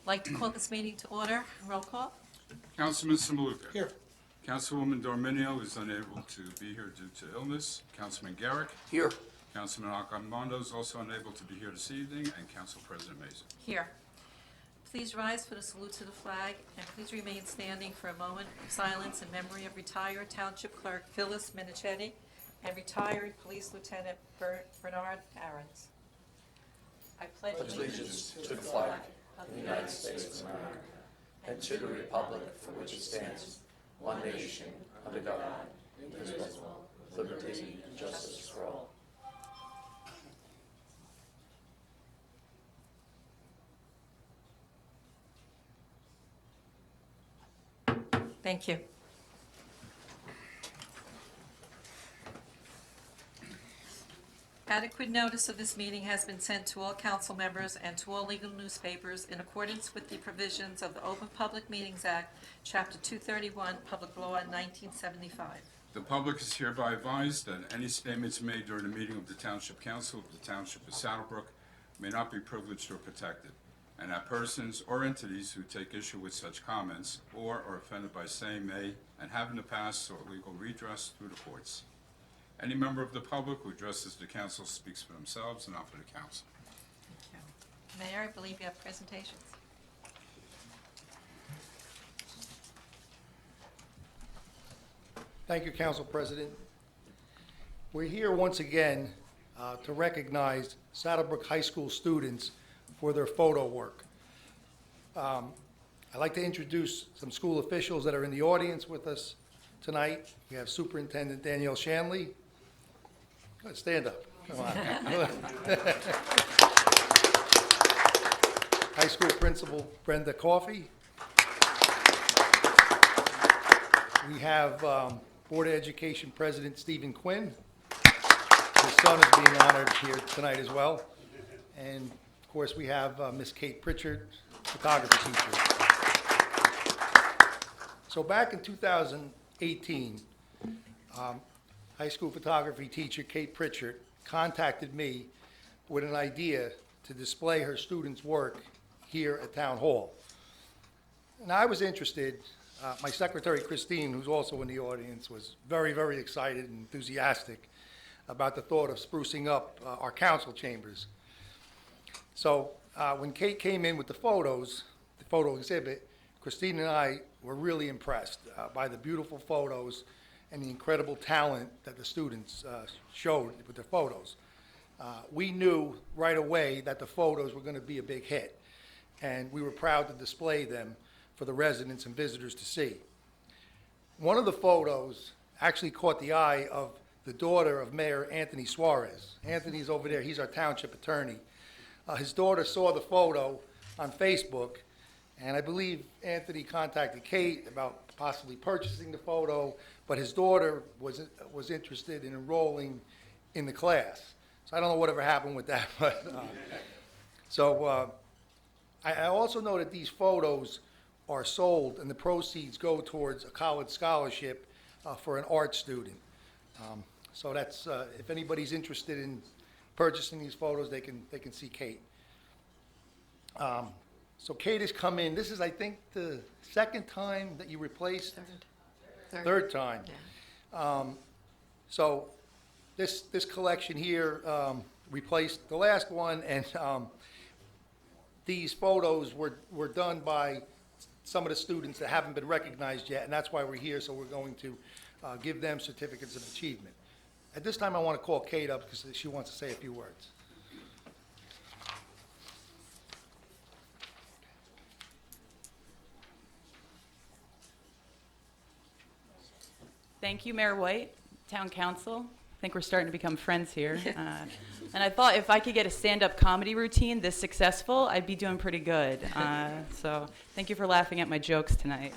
Like to call this meeting to order. Roll call. Councilman Samaluka. Here. Councilwoman Dorminio is unable to be here due to illness. Councilman Garrick. Here. Councilman Arcambondo is also unable to be here this evening, and Council President Mason. Here. Please rise for the salute to the flag, and please remain standing for a moment of silence in memory of retired Township Clerk Phyllis Minichetti and retired Police Lieutenant Bernard Aarons. I pledge Allegiance to the flag of the United States of America and to the republic for which it stands, one nation, under God, indivisible, with liberty and justice for all. Thank you. Adequate notice of this meeting has been sent to all council members and to all legal newspapers in accordance with the provisions of the Open Public Meetings Act, Chapter 231, Public Law 1975. The public is hereby advised that any statements made during the meeting of the Township Council of the Township of Saddlebrook may not be privileged or protected, and that persons or entities who take issue with such comments or are offended by same may and have in the past sought legal redress through the courts. Any member of the public who addresses the council speaks for themselves and not for the council. Thank you. Mayor, I believe you have presentations. Thank you, Council President. We're here once again to recognize Saddlebrook High School students for their photo work. I'd like to introduce some school officials that are in the audience with us tonight. We have Superintendent Danielle Shanley. Good, stand up. Come on. High School Principal Brenda Coffey. We have Board of Education President Stephen Quinn. His son is being honored here tonight as well. And of course, we have Miss Kate Pritchard, photography teacher. So back in 2018, high school photography teacher Kate Pritchard contacted me with an idea to display her students' work here at Town Hall. And I was interested. My secretary, Christine, who's also in the audience, was very, very excited and enthusiastic about the thought of sprucing up our council chambers. So when Kate came in with the photos, the photo exhibit, Christine and I were really impressed by the beautiful photos and the incredible talent that the students showed with their photos. We knew right away that the photos were going to be a big hit, and we were proud to display them for the residents and visitors to see. One of the photos actually caught the eye of the daughter of Mayor Anthony Suarez. Anthony's over there, he's our township attorney. His daughter saw the photo on Facebook, and I believe Anthony contacted Kate about possibly purchasing the photo, but his daughter was interested in enrolling in the class. So I don't know whatever happened with that, but I also know that these photos are sold and the proceeds go towards a college scholarship for an art student. So that's, if anybody's interested in purchasing these photos, they can see Kate. So Kate has come in. This is, I think, the second time that you replaced? Third time. Yeah. So this collection here replaced the last one, and these photos were done by some of the students that haven't been recognized yet, and that's why we're here. So we're going to give them certificates of achievement. At this time, I want to call Kate up because she wants to say a few words. Thank you, Mayor White, Town Council. I think we're starting to become friends here. And I thought if I could get a stand-up comedy routine this successful, I'd be doing pretty good. So thank you for laughing at my jokes tonight.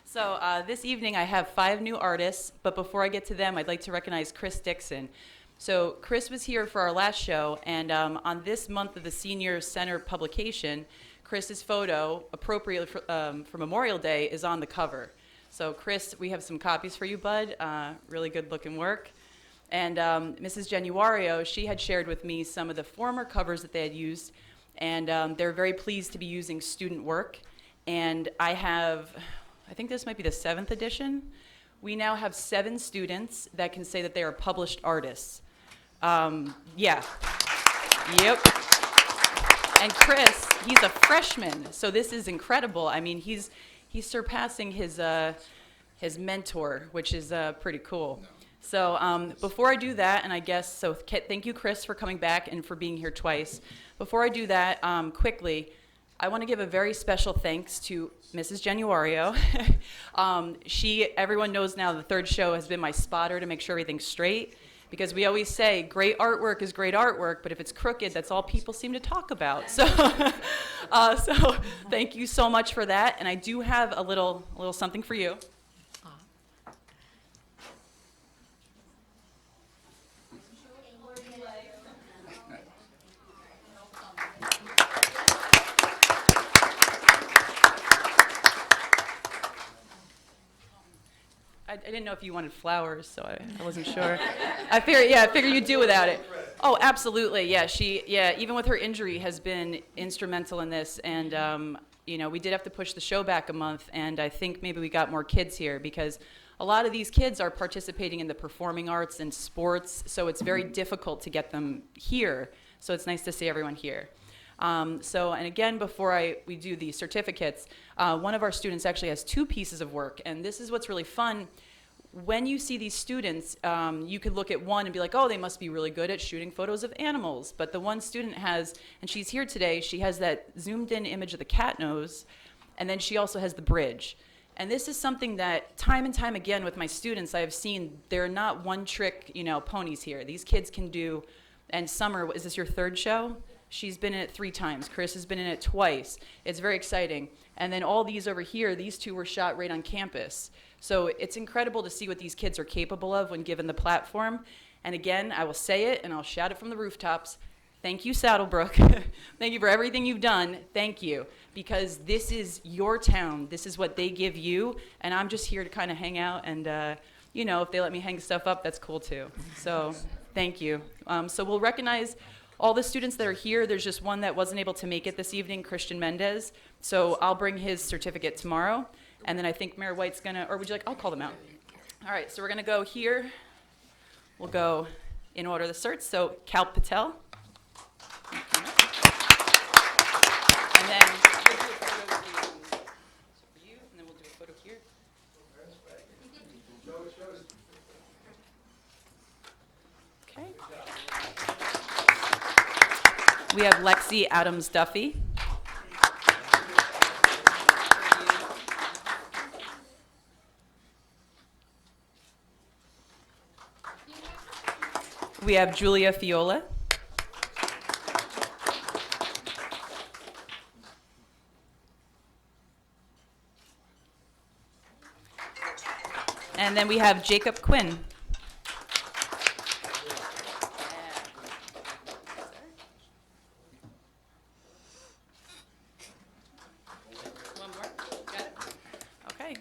So this evening I have 5 new artists, but before I get to them, I'd like to recognize Chris Dixon. So Chris was here for our last show, and on this month of the Senior Center publication, Chris's photo, appropriately for Memorial Day, is on the cover. So Chris, we have some copies for you, bud. Really good looking work. And Mrs. Genuario, she had shared with me some of the former covers that they had used, And they're very pleased to be using student work. And I think this might be the 7th edition. We now have 7 students that can say that they are published artists. Yeah. Yep. And Chris, he's a freshman, so this is incredible. I mean, he's surpassing his mentor, which is pretty cool. So before I do that, and I guess, so thank you, Chris, for coming back and for being here twice. Before I do that, quickly, I want to give a very special thanks to Mrs. Januario. Everyone knows now the third show has been my spotter to make sure everything's straight, because we always say great artwork is great artwork, but if it's crooked, that's all people seem to talk about. So, so thank you so much for that, and I do have a little something for you. I didn't know if you wanted flowers, so I wasn't sure. I figured you'd do without it. Oh, absolutely, yeah. Even with her injury, has been instrumental in this, and we did have to push the show back a month, and I think maybe we got more kids here because a lot of these kids are participating in the performing arts and sports, so it's very difficult to get them here. So it's nice to see everyone here. And again, before we do the certificates, one of our students actually has 2 pieces of work, and this is what's really fun. When you see these students, you could look at one and be like, oh, they must be really good at shooting photos of animals. But the one student has, and she's here today, she has that zoomed in image of the cat nose, and then she also has the bridge. And this is something that time and time again with my students, I have seen they're not one-trick, ponies here. These kids can do, and Summer, is this your 3rd show? She's been in it 3 times. Chris has been in it twice. It's very exciting. And then all these over here, these 2 were shot right on campus. So it's incredible to see what these kids are capable of when given the platform. And again, I will say it and I'll shout it from the rooftops. Thank you, Saddlebrook. Thank you for everything you've done. Thank you. Because this is your town. This is what they give you. And I'm just here to kind of hang out. And, if they let me hang stuff up, that's cool too. So thank you. So we'll recognize all the students that are here. There's just one that wasn't able to make it this evening, Christian Mendez. So I'll bring his certificate tomorrow. And then I think Mayor White's or would you like, I'll call them out. All right, so we're gonna go here. We'll go in order of the certs. So Cal Patel. And then we'll do a photo for you, and then we'll do a photo here. Okay. We have Lexi Adams Duffy. We have Julia Fiola. And then we have Jacob Quinn.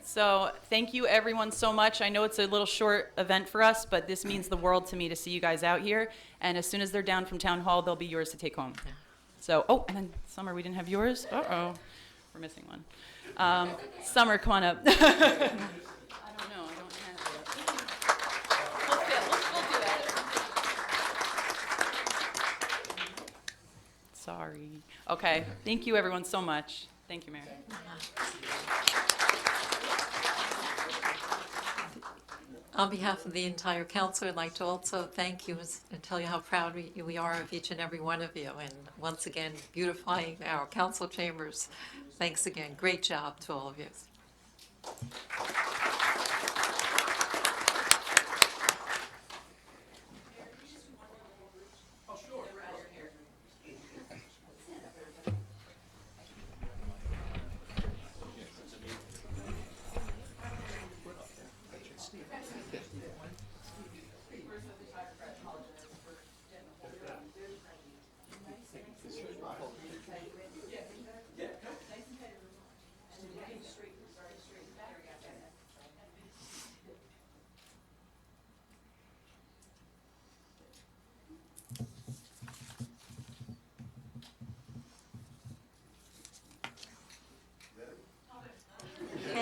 So thank you everyone so much. I know it's a little short event for us, but this means the world to me to see you guys out here. And as soon as they're down from Town Hall, they'll be yours to take home. So, and then Summer, we didn't have yours? Uh-oh, we're missing one. Summer, come on up. I don't know, I don't have it. We'll do that. Sorry. Okay, thank you everyone so much. Thank you, Mayor. On behalf of the entire council, I'd like to also thank you and tell you how proud we are of each and every one of you. And once again, beautifying our council chambers. Thanks again. Great job to all of you.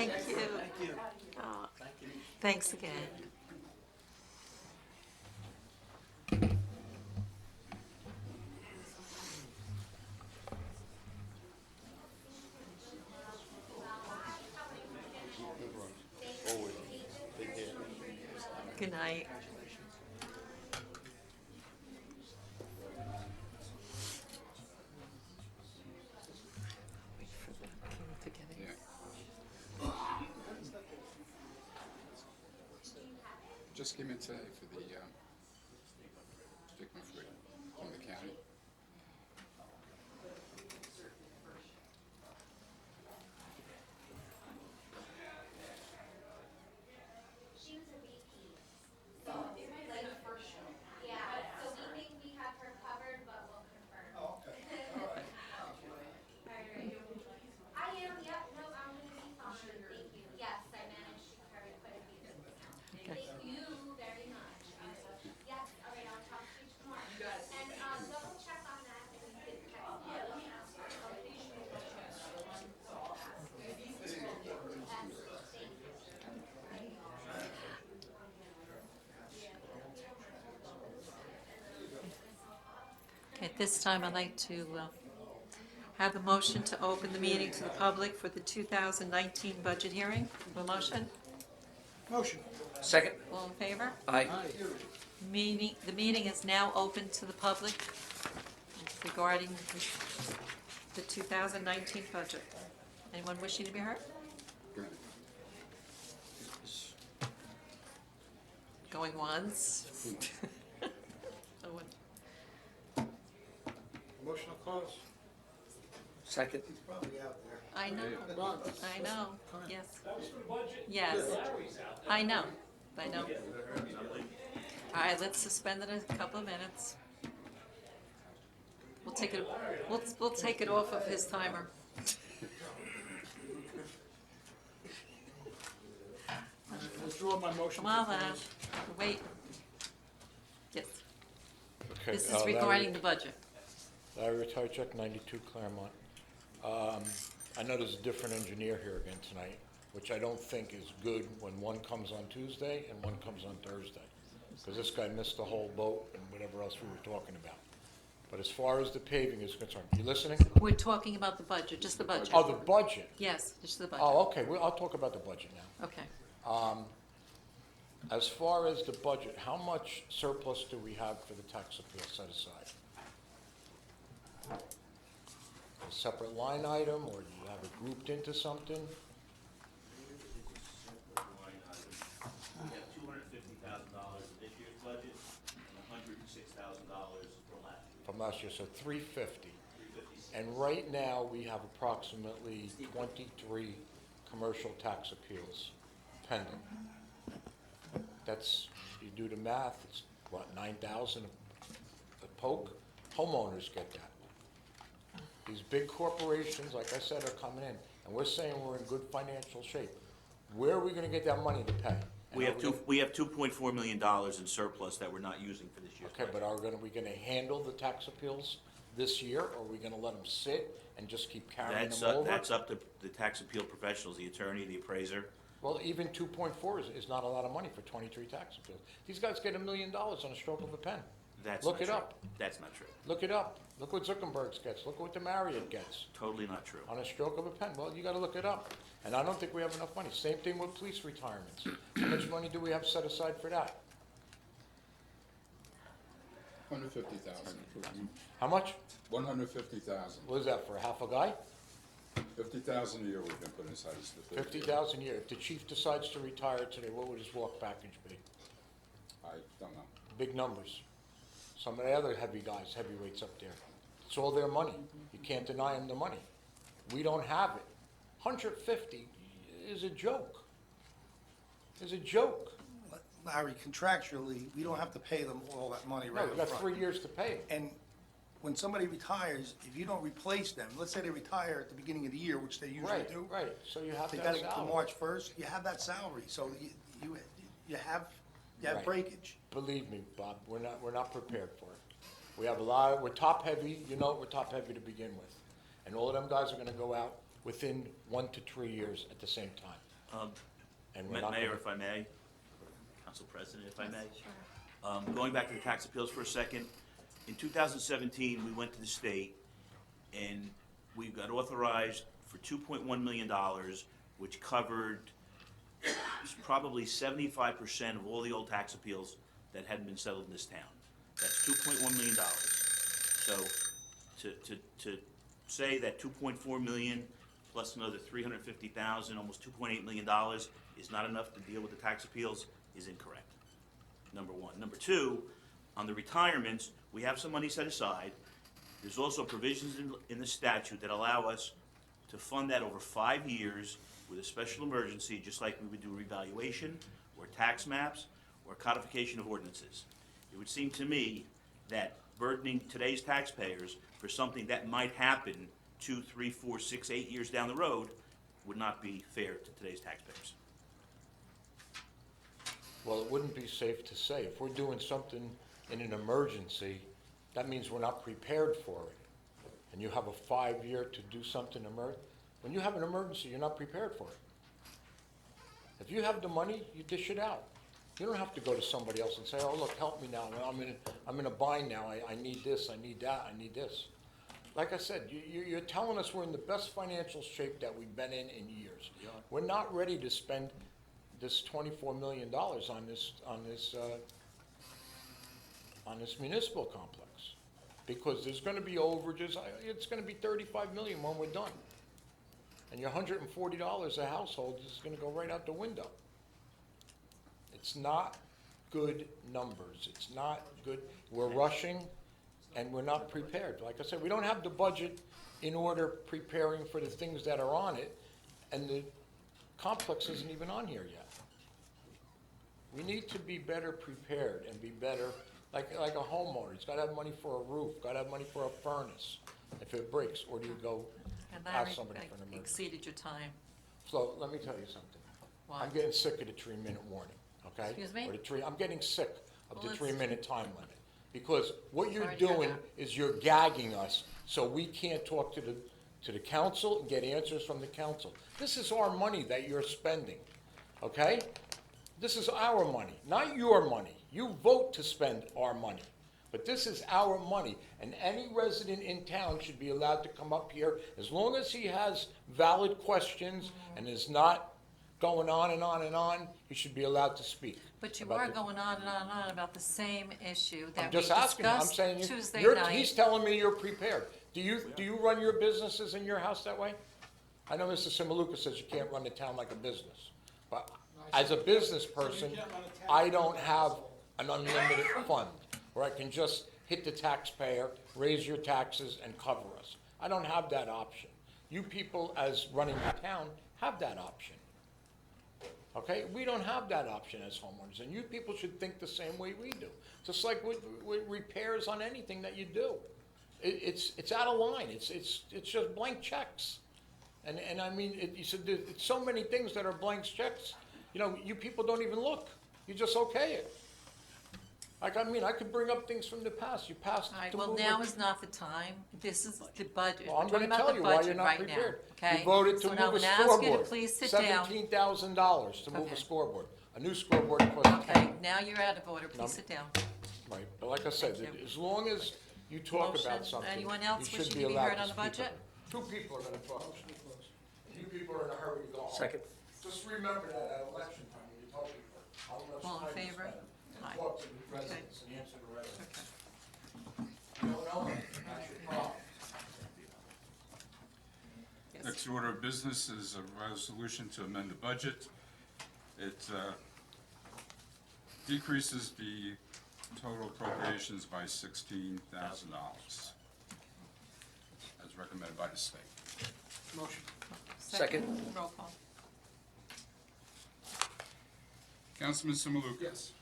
Thank you. Oh, thanks again. Good night. Wait for the king to get in. Yeah. Just came in today for the stigma free from the county. She was a VP. So it might be the first show. Yeah, so we think we have her covered, but we'll confirm. Oh, okay. All right. I am, yep, no, I'm gonna be fine, thank you. Yes, I managed to carry quite a few things now. Thank you very much. Yes, all right, I'll talk to you tomorrow. And, double check on that and we can text me. Okay, at this time, I'd like to have a motion to open the meeting to the public for the 2019 budget hearing. A motion? Motion. Second. All in favor? Aye. The meeting is now open to the public regarding the 2019 budget. Anyone wishing to be heard? Go ahead. Going once? No one. Motion to close. Second. I know, I know, yes. Yes, I know. All right, let's suspend it a couple of minutes. We'll take it off of his timer. Withdraw my motion. Come on, now. Wait. Yes, Okay, this is regarding the budget. Larry, retired check 92 Claremont. I know there's a different engineer here again tonight, which I don't think is good when one comes on Tuesday and one comes on Thursday. Because this guy missed the whole boat and whatever else we were talking about. But as far as the paving is concerned, you listening? We're talking about the budget, just the budget. Oh, the budget. Yes, just the budget. Oh, okay, well, I'll talk about the budget now. Okay. As far as the budget, how much surplus do we have for the tax appeal set aside? A separate line item, or do you have it grouped into something? We have $250,000 in this year's budget and $106,000 from last year. From last year, so 350. And right now, we have approximately 23 commercial tax appeals pending. That's, you do the math, it's what, 9,000 a poke? Homeowners get that. These big corporations, like I said, are coming in, and we're saying we're in good financial shape. Where are we gonna get that money to pay? And We are have we have $2.4 million in surplus that we're not using for this year's Okay, budget. but are we gonna handle the tax appeals this year, or are we gonna let them sit and just keep carrying them over? That's up to the tax appeal professionals, the attorney, the appraiser. Well, even 2.4 is not a lot of money for 23 tax appeals. These guys get $1 million on a stroke of a pen. That's Look not it true. up. That's not true. Look it up. Look what Zuckerberg gets. Look what the Marriott gets Totally not true. on a stroke of a pen. Well, you gotta look it up. And I don't think we have enough money. Same thing with police retirements. How much money do we have set aside for that? 150,000. How much? 150,000. What is that, for half a guy? 50,000 a year we've been putting aside as the third year. 50,000 a year. If the chief decides to retire today, what would his walk package be? I don't know. Big numbers. Some of the other heavy guys, heavyweights up there. It's all their money. You can't deny them the money. We don't have it. 150 is a joke. Is a joke. Larry, contractually, we don't have to pay them all that money No, right we've up got front. 3 years to pay it. And when somebody retires, if you don't replace them, let's say they retire at the beginning of the year, which they usually Right, do. right. So you have They to gotta have get to salary. March 1st, you have that salary, so you have Right. breakage. Believe me, Bob, we're not prepared for it. We have a lot, we're top heavy, you know, we're top heavy to begin with. And all of them guys are gonna go out within 1 to 3 years at the same time. And we're not Mayor, gonna- if I may, Council President, if I may. Going back to the tax appeals for a second, in 2017, we went to the state and we got authorized for $2.1 million, which covered probably 75% of all the old tax appeals that hadn't been settled in this town. That's $2.1 million. So to say that 2.4 million plus another 350,000, almost 2.8 million dollars is not enough to deal with the tax appeals is incorrect. Number one. Number two, on the retirements, we have some money set aside. There's also provisions in the statute that allow us to fund that over 5 years with a special emergency, just like we would do revaluation or tax maps or codification of ordinances. It would seem to me that burdening today's taxpayers for something that might happen 2, 3, 4, 6, 8 years down the road would not be fair to today's taxpayers. Well, it wouldn't be safe to say. If we're doing something in an emergency, that means we're not prepared for it. And you have a 5-year to do something when you have an emergency, you're not prepared for it. If you have the money, you dish it out. You don't have to go to somebody else and say, oh, look, help me now. I'm in a bind now. I need this, I need that, I need this. Like I said, you're telling us we're in the best financial shape that we've been in years. We're not ready to spend this $24 million on this municipal complex, because there's going to be overages. It's going to be $35 million when we're done, and your $140 a household is going to go right out the window. It's not good numbers. It's not good. We're rushing, and we're not prepared. Like I said, we don't have the budget in order preparing for the things that are on it, and the complex isn't even on here yet. We need to be better prepared and be better, like a homeowner. He's got to have money for a roof, got to have money for a furnace if it breaks, or do you go And ask that somebody for an emergency? exceeded your time. So let me tell you something. Why? I'm getting sick of the 3-minute warning, okay? Excuse me? I'm getting sick of the Well, 3-minute time limit. Because what you're Sorry to hear doing that. is you're gagging us, so we can't talk to the council and get answers from the council. This is our money that you're spending, okay? This is our money, not your money. You vote to spend our money. But this is our money, and any resident in town should be allowed to come up here as long as he has valid questions and is not going on and on and on, he should be allowed to speak. But you about are the- going on and on and on about the same issue I'm that we just asking, I'm discussed saying, Tuesday he's night. telling me you're prepared. Do you run your businesses in your house that way? I know Mr. Simaluka says you can't run the town like a business, but as a business person, I don't have an unlimited fund where I can just hit the taxpayer, raise your taxes, and cover us. I don't have that option. You people, as running the town, have that option. Okay, we don't have that option as homeowners, and you people should think the same way we do. Just like with repairs on anything that you do. It's out of line, it's just blank checks. And I mean, you said there's so many things that are blank checks, you know, you people don't even look, you just okay it. Like, I mean, I could bring up things from the past, you passed. All right, to well, move now it- is not the time. This is the budget. Well, I'm We're gonna talking about tell the you why you're budget not right now, prepared. okay? You voted to So move now a I'm gonna ask you to scoreboard. please sit down. $17,000 to move a Okay. scoreboard. A new scoreboard costs Okay, now you're out of order. No. Please sit down. Right, but like I said, Thank you. as long as you talk Motion. about something, Anyone you else should wishing be to be allowed heard to on the speak budget? up. Two people are gonna talk. You people are in a hurry to go home. Second. Just remember that at election time, when you tell people how much All in time you favor? spend, Aye. and talk to the residents and answer the residents. Okay. You don't know it, that's your problem. Yes. Next order of business is a resolution to amend the budget. It decreases the total appropriations by $16,000, as recommended by the state. Motion. Second. Roll call. Councilman Simaluka? Yes.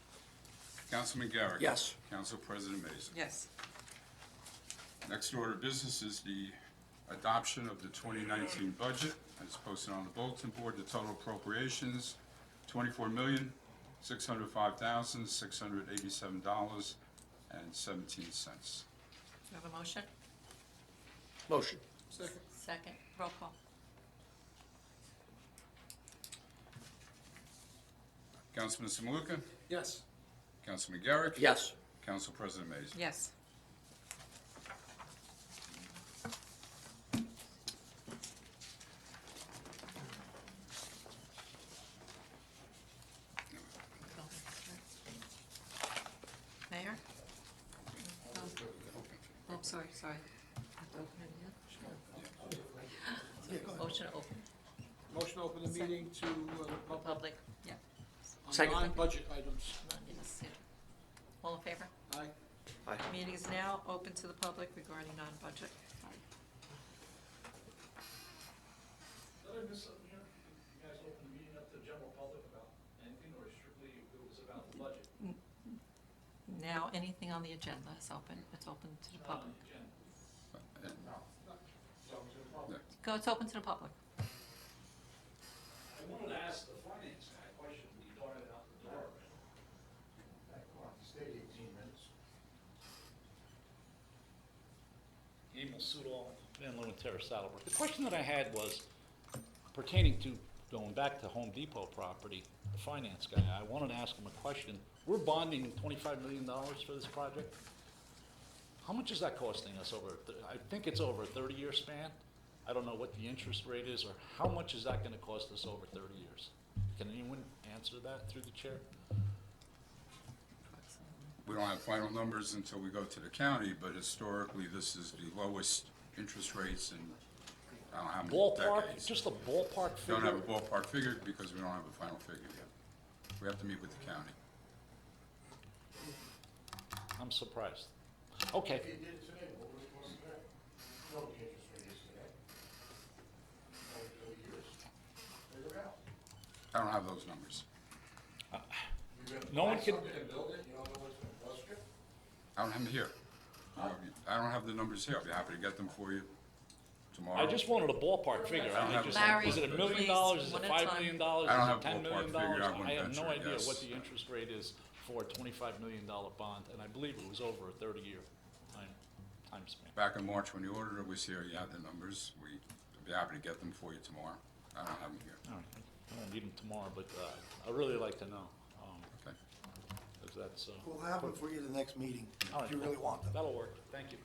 Councilman Garrett? Yes. Council President Mason? Yes. Next order of business is the adoption of the 2019 budget as posted on the bulletin board. The total appropriations, $24,605,687.17. Do you have a motion? Motion. Second. Second. Roll call. Councilman Samaluka? Yes. Councilman Garrick? Yes. Council President Mays? Yes. Mayor? Oh, sorry. Have to open it again? Motion to open. Motion to open the meeting to the public Public, yeah. on Second. non-budget items. Yes, yeah. All in favor? Aye. Aye. Meeting is now open to the public regarding non-budget. Did I miss something here? You guys opened the meeting up to the general public about anything, or strictly it was about the budget? Now, anything on the agenda is open. It's open to the Not on public. the agenda. Go, it's open to the public. I wanted to ask the finance guy a question, but he darted out the door. Emil Sudol, Van Leeuwen Terrace, Saddlebrook. The question that I had was pertaining to going back to Home Depot property, the finance guy, I wanted to ask him a question. We're bonding $25 million for this project. How much is that costing us over, I think it's over a 30-year span? I don't know what the interest rate is, or how much is that gonna cost us over 30 years? Can anyone answer that through the chair? We don't have final numbers until we go to the county, but historically, this is the lowest interest rates in, I don't know how many Ballpark, decades. just a ballpark Don't figure? have a ballpark figure because we don't have a final figure yet. We have to meet with the county. I'm surprised. Okay, If you did it today, what would it cost today? You know what the interest rate is today. Over 30 years. Figure it out. I don't have those numbers. You're gonna No one buy can- something and build it, you don't know what it's gonna cost you? I don't have them here. I don't have the numbers here. I'll be happy to get them for you tomorrow. I just wanted a ballpark figure. I don't have a Larry, Is it $1 million? please, Is one it at a $5 time. million? I don't have Is it $10 ballpark million? figure. I wouldn't I have no venture a idea guess. what the interest rate is for a $25 million bond, and I believe it was over a 30-year time span. Back in March, when the auditor was here, you had the numbers. We'd be happy to get them for you tomorrow. I don't have them here. All right, I won't need them tomorrow, but I'd really like to know, Okay. if that's, We'll have them for you the next meeting, all right, if you really want them. that'll work. Thank you.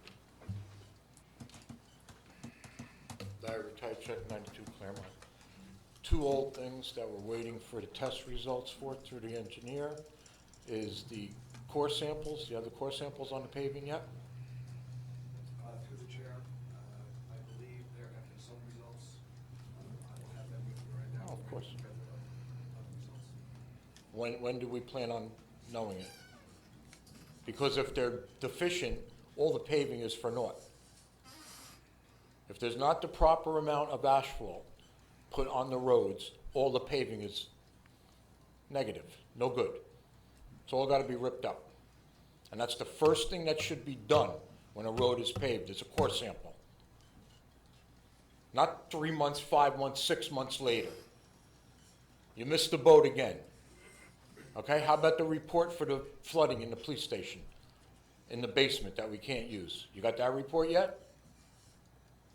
Larry, retired check 92 Claremont. Two old things that we're waiting for the test results for through the engineer is the core samples. Do you have the core samples on the paving yet? Through the chair, I believe there have been some results. I will have them with you right now. Oh, of course. Results. When do we plan on knowing it? Because if they're deficient, all the paving is for naught. If there's not the proper amount of asphalt put on the roads, all the paving is negative, no good. It's all gotta be ripped up. And that's the first thing that should be done when a road is paved, is a core sample. Not 3 months, 5 months, 6 months later. You missed the boat again. Okay, how about the report for the flooding in the police station, in the basement that we can't use? You got that report yet?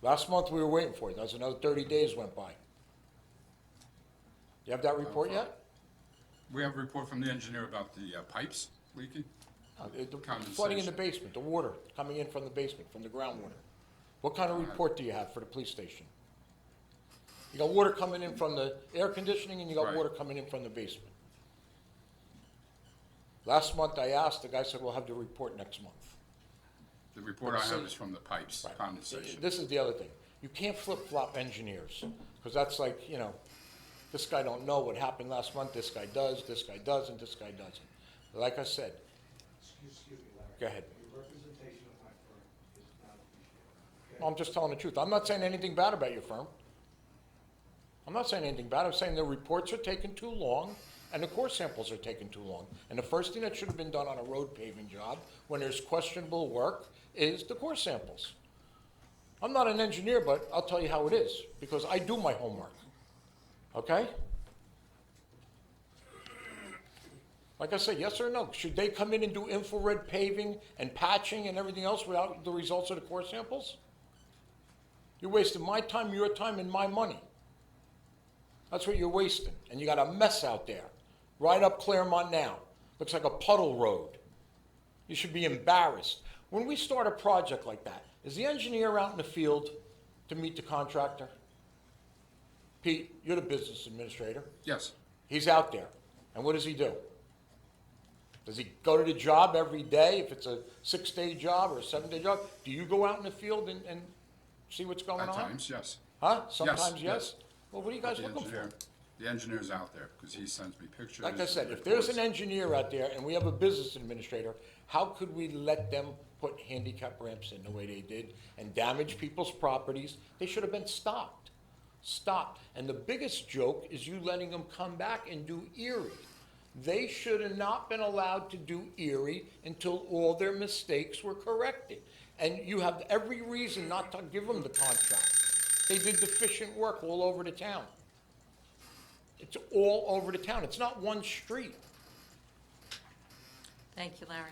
Last month we were waiting for it, that was another 30 days went by. You have that report yet? We have a report from the engineer about the pipes leaking. The flooding in the basement, the water coming in from the basement, from the groundwater. What kind of report do you have for the police station? You got water coming in from the air conditioning and you got Right. water coming in from the basement. Last month I asked, the guy said, we'll have the report next month. The report I have is from the pipes, Right. condensation. This is the other thing. You can't flip-flop engineers, because that's like, you know, this guy don't know what happened last month, this guy does, this guy doesn't, this guy doesn't. Like I said, Excuse me, Larry. go ahead. Your representation of my firm is not appreciated. No, I'm just telling the truth. I'm not saying anything bad about your firm. I'm not saying anything bad. I'm saying the reports are taking too long and the core samples are taking too long. And the first thing that should have been done on a road paving job when there's questionable work is the core samples. I'm not an engineer, but I'll tell you how it is, because I do my homework. Okay? Like I said, yes or no? Should they come in and do infrared paving and patching and everything else without the results of the core samples? You're wasting my time, your time, and my money. That's what you're wasting. And you got a mess out there right up Claremont now. Looks like a puddle road. You should be embarrassed. When we start a project like that, is the engineer out in the field to meet the contractor? Pete, you're the business administrator. Yes, He's out there. And what does he do? Does he go to the job every day if it's a 6-day job or a 7-day job? Do you go out in the field and see what's going at on? times, yes. Huh? Sometimes, yes. yes? Well, what are you guys The looking for? engineer- The engineer's out there, because he sends me pictures. Like I said, if there's an reports. engineer out there and we have a business administrator, how could we let them put handicap ramps in the way they did and damage people's properties? They should have been stopped. Stopped. And the biggest joke is you letting them come back and do Erie. They should have not been allowed to do Erie until all their mistakes were corrected. And you have every reason not to give them the contract. They did deficient work all over the town. It's all over the town. It's not one street. Thank you, Larry.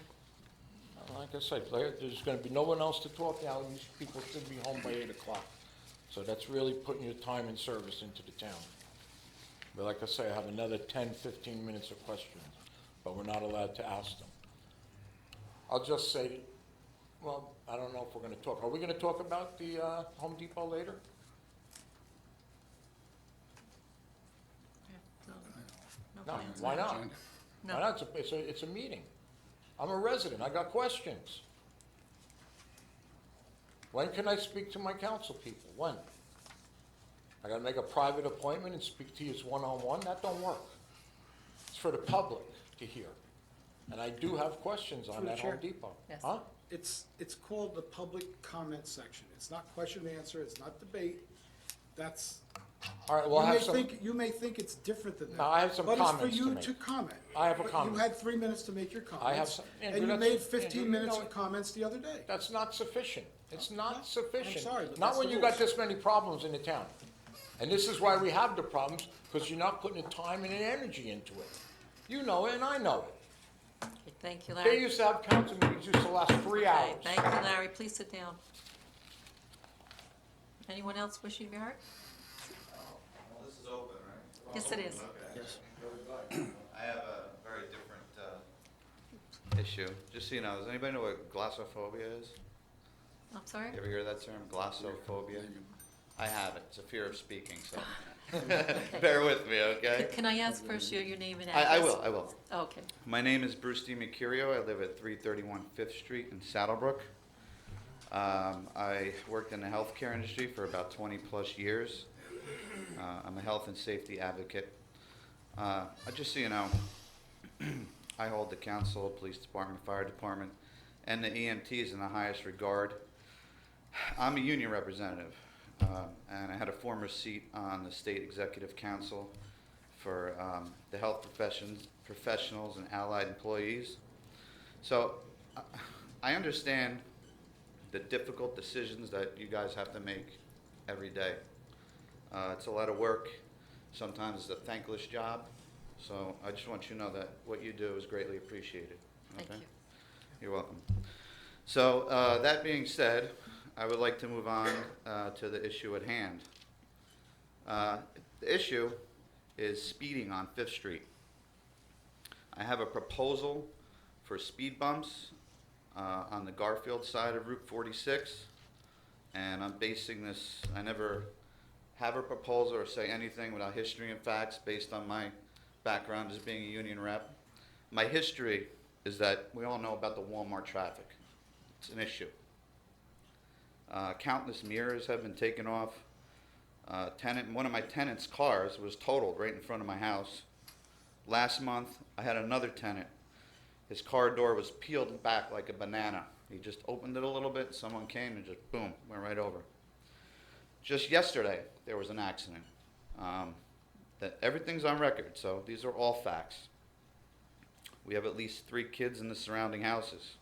Like I said, there's gonna be no one else to talk now. These people should be home by 8 o'clock. So that's really putting your time and service into the town. But like I say, I have another 10, 15 minutes of questions, but we're not allowed to ask them. I'll just say, well, I don't know if we're gonna talk. Are we gonna talk about the Home Depot later? No No, plans. why not? Agenda. No. Why not? It's a meeting. I'm a resident. I got questions. When can I speak to my council people? When? I gotta make a private appointment and speak to you one-on-one? That don't work. It's for the public to hear. And I do have questions on Through the that chair. Home Depot. Yes. Huh? It's called the public comment section. It's not question and answer, it's not debate. That's, All right, well, I have some, you may think it's different than that. No, I have some comments to But it's for you make. to comment. I have a But comment. You had 3 minutes to make your comments. some- And Andrew, you that's- made 15 Andrew, you minutes know of it. comments the other day. That's not sufficient. It's not sufficient. sorry, but Not that's when the you got rules. this many problems in the town. And this is why we have the problems, because you're not putting the time and the energy into it. You know it, and I know it. Okay, thank you, They Larry. used to have council meetings used to last 3 Okay, hours. thank you, Larry. Please sit down. Anyone else wishing to be heard? Well, this is open, right? Yes, it is. Yes. I have a very different issue. Just so you know, does anybody know what glossophobia is? I'm sorry? You ever hear that term, glossophobia? I have it. It's a fear of speaking, so bear with me, okay? Can I ask first your name and I address? will, I will. Okay. My name is Bruce D. Mercurio. I live at 331 Fifth Street in Saddlebrook. I worked in the healthcare industry for about 20-plus years. I'm a health and safety advocate. Just so you know, I hold the council, police department, fire department, and the EMTs in the highest regard. I'm a union representative, and I had a former seat on the state executive council for the health professionals and allied employees. So I understand the difficult decisions that you guys have to make every day. It's a lot of work. Sometimes it's a thankless job. So I just want you to know that what you do is greatly appreciated. Thank Okay? you. You're welcome. So that being said, I would like to move on to the issue at hand. The issue is speeding on Fifth Street. I have a proposal for speed bumps on the Garfield side of Route 46, and I'm basing this, I never have a proposal or say anything without history and facts based on my background as being a union rep. My history is that we all know about the Walmart traffic. It's an issue. Countless mirrors have been taken off. One of my tenant's cars was totaled right in front of my house. Last month, I had another tenant. His car door was peeled back like a banana. He just opened it a little bit, someone came and just boom, went right over. Just yesterday, there was an accident. That everything's on record, so these are all facts. We have at least 3 kids in the surrounding houses.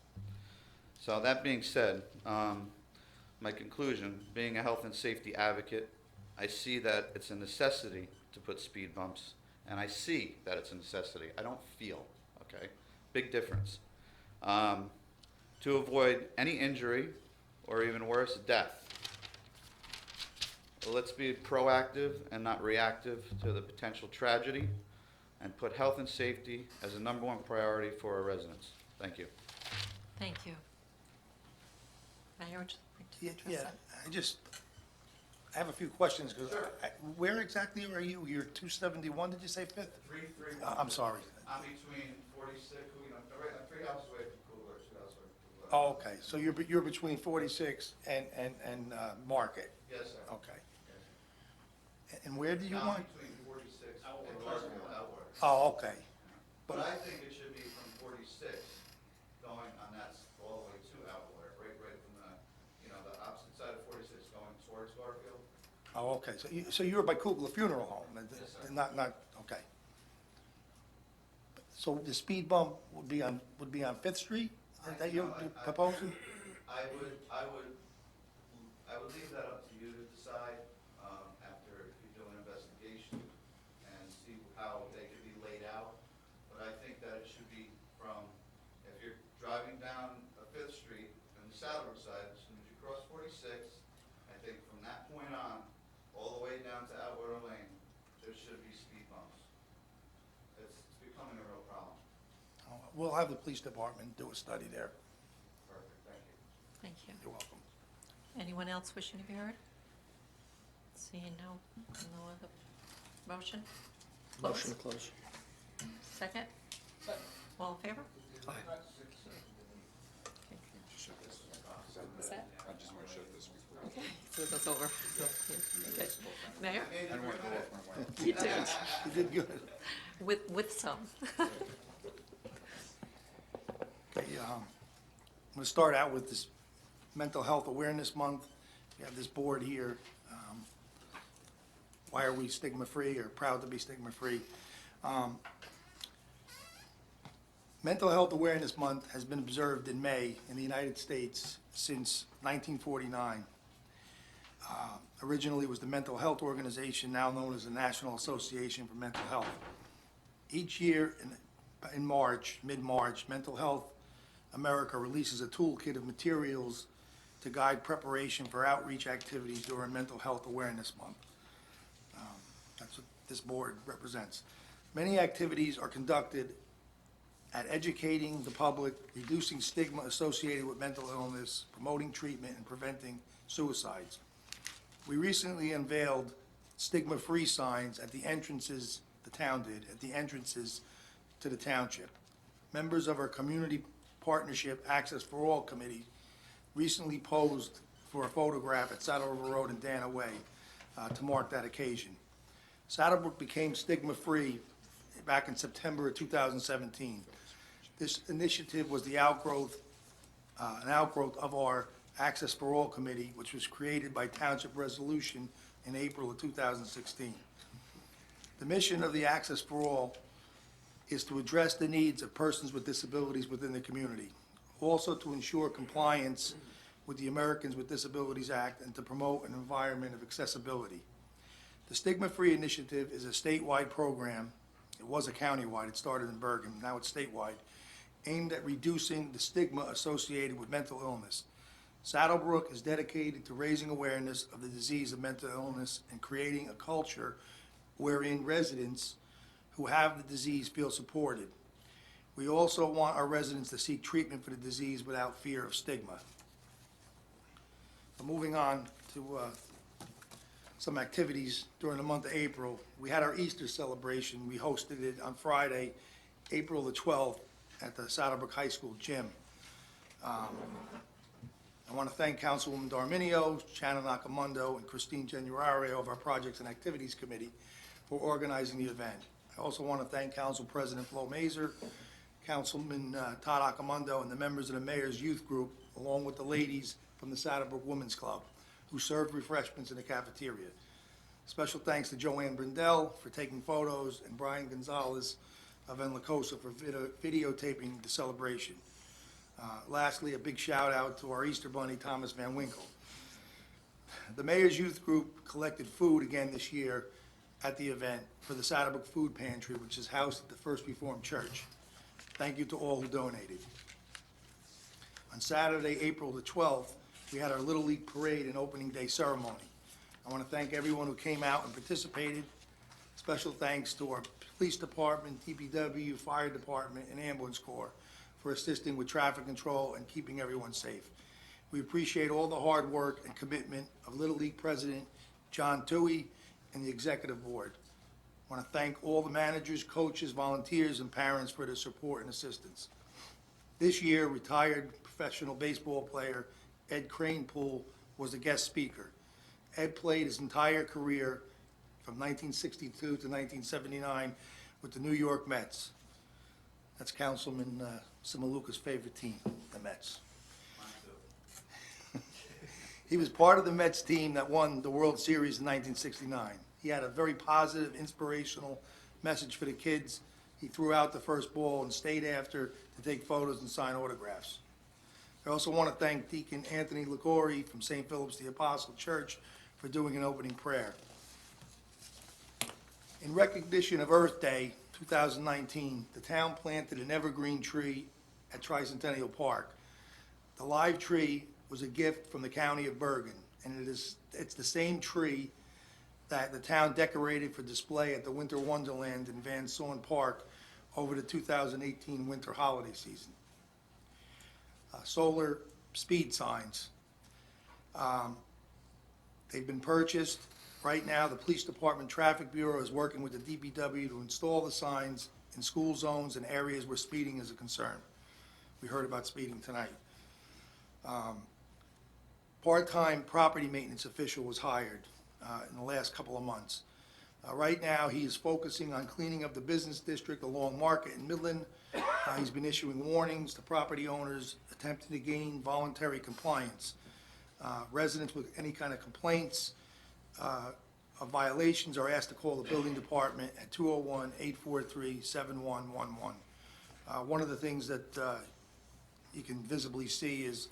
So that being said, my conclusion, being a health and safety advocate, I see that it's a necessity to put speed bumps, and I see that it's a necessity. I don't feel, okay? Big difference. To avoid any injury, or even worse, death. Let's be proactive and not reactive to the potential tragedy. and put health and safety as the number one priority for our residents. Thank you. Thank you. Mayor, would you like to address that? I have a few questions, because where exactly are you? You're 271, did you say, Fifth? 331. I'm sorry. I'm between 46, right, 3 houses away from Kugler, 2 houses away from Kugler. Oh, okay, so you're between 46 and Market? Yes, sir. Okay. And where do you Now, want? between 46 and Garfield outward. Oh, okay. But I think it should be from 46 going on that, all the way to Outwater, right from the opposite side of 46 going towards Garfield. Oh, okay, so you're by Kugler Funeral Home? Yes, sir. Not, okay. So the speed bump would be on Fifth Street that you're proposing? I would leave that up to you to decide, after you do an investigation and see how they could be laid out. But I think that it should be from, if you're driving down Fifth Street on the Saddlebrook side, as soon as you cross 46, I think from that point on, all the way down to Outwater Lane, there should be speed bumps. It's becoming a real problem. We'll have the police department do a study there. Perfect, thank you. Thank you. You're welcome. Anyone else wishing to be heard? Seeing no other motion? Motion to close. Second? All in favor? I just want to shut this before. Okay, so that's over. Okay. Mayor? I don't want to go off my way. You did, You did good. with some. Okay, I'm going to start out with this Mental Health Awareness Month. We have this board here. Why are we stigma-free, or proud to be stigma-free? Mental Health Awareness Month has been observed in May in the United States since 1949. Originally, it was the Mental Health Organization, now known as the National Association for Mental Health. Each year in March, mid-March, Mental Health America releases a toolkit of materials to guide preparation for outreach activities during Mental Health Awareness Month. That's what this board represents. Many activities are conducted at educating the public, reducing stigma associated with mental illness, promoting treatment, and preventing suicides. We recently unveiled stigma-free signs at the entrances, the town did, at the entrances to the township. Members of our Community Partnership Access for All Committee recently posed for a photograph at Saddle River Road and Dana Way to mark that occasion. Saddlebrook became stigma-free back in September of 2017. This initiative was an outgrowth of our Access for All Committee, which was created by Township Resolution in April of 2016. The mission of the Access for All is to address the needs of persons with disabilities within the community, also to ensure compliance with the Americans with Disabilities Act, and to promote an environment of accessibility. The Stigma-Free Initiative is a statewide program. It was a countywide, it started in Bergen, now it's statewide, aimed at reducing the stigma associated with mental illness. Saddlebrook is dedicated to raising awareness of the disease of mental illness and creating a culture wherein residents who have the disease feel supported. We also want our residents to seek treatment for the disease without fear of stigma. So moving on to some activities during the month of April. We had our Easter celebration. We hosted it on Friday, April the 12th, at the Saddlebrook High School gym. I want to thank Councilwoman Darminio, Shannon Nakamundo, and Christine Genurario of our Projects and Activities Committee for organizing the event. I also want to thank Council President Flo Mazer, Councilman Todd Akamundo, and the members of the Mayor's Youth Group, along with the ladies from the Saddlebrook Women's Club, who served refreshments in the cafeteria. Special thanks to Joanne Brindell for taking photos, and Brian Gonzalez of Enlacosa for videotaping the celebration. Lastly, a big shout out to our Easter Bunny, Thomas Van Winkle. The Mayor's Youth Group collected food again this year at the event for the Saddlebrook Food Pantry, which is housed at the First Reformed Church. Thank you to all who donated. On Saturday, April the 12th, we had our Little League Parade and Opening Day ceremony. I want to thank everyone who came out and participated, Special thanks to our police department, DPW, fire department, and ambulance corps for assisting with traffic control and keeping everyone safe. We appreciate all the hard work and commitment of Little League President John Toohey and the executive board. I want to thank all the managers, coaches, volunteers, and parents for their support and assistance. This year, retired professional baseball player Ed Kranepool was the guest speaker. Ed played his entire career from 1962 to 1979 with the New York Mets. That's Councilman Simaluka's favorite team, the Mets. He was part of the Mets team that won the World Series in 1969. He had a very positive, inspirational message for the kids. He threw out the first ball and stayed after to take photos and sign autographs. I also want to thank Deacon Anthony Ligori from St. Philip's the Apostle Church for doing an opening prayer. In recognition of Earth Day 2019, the town planted an evergreen tree at Tricentennial Park. The live tree was a gift from the county of Bergen, and it's the same tree that the town decorated for display at the Winter Wonderland in Van Saun Park over the 2018 winter holiday season. Solar speed signs. They've been purchased. Right now, the Police Department Traffic Bureau is working with the DPW to install the signs in school zones and areas where speeding is a concern. We heard about speeding tonight. Part-time property maintenance official was hired in the last couple of months. Right now, he is focusing on cleaning up the business district along Market and Midland. He's been issuing warnings to property owners attempting to gain voluntary compliance. Residents with any kind of complaints of violations are asked to call the building department at 201-843-7111. One of the things that you can visibly see is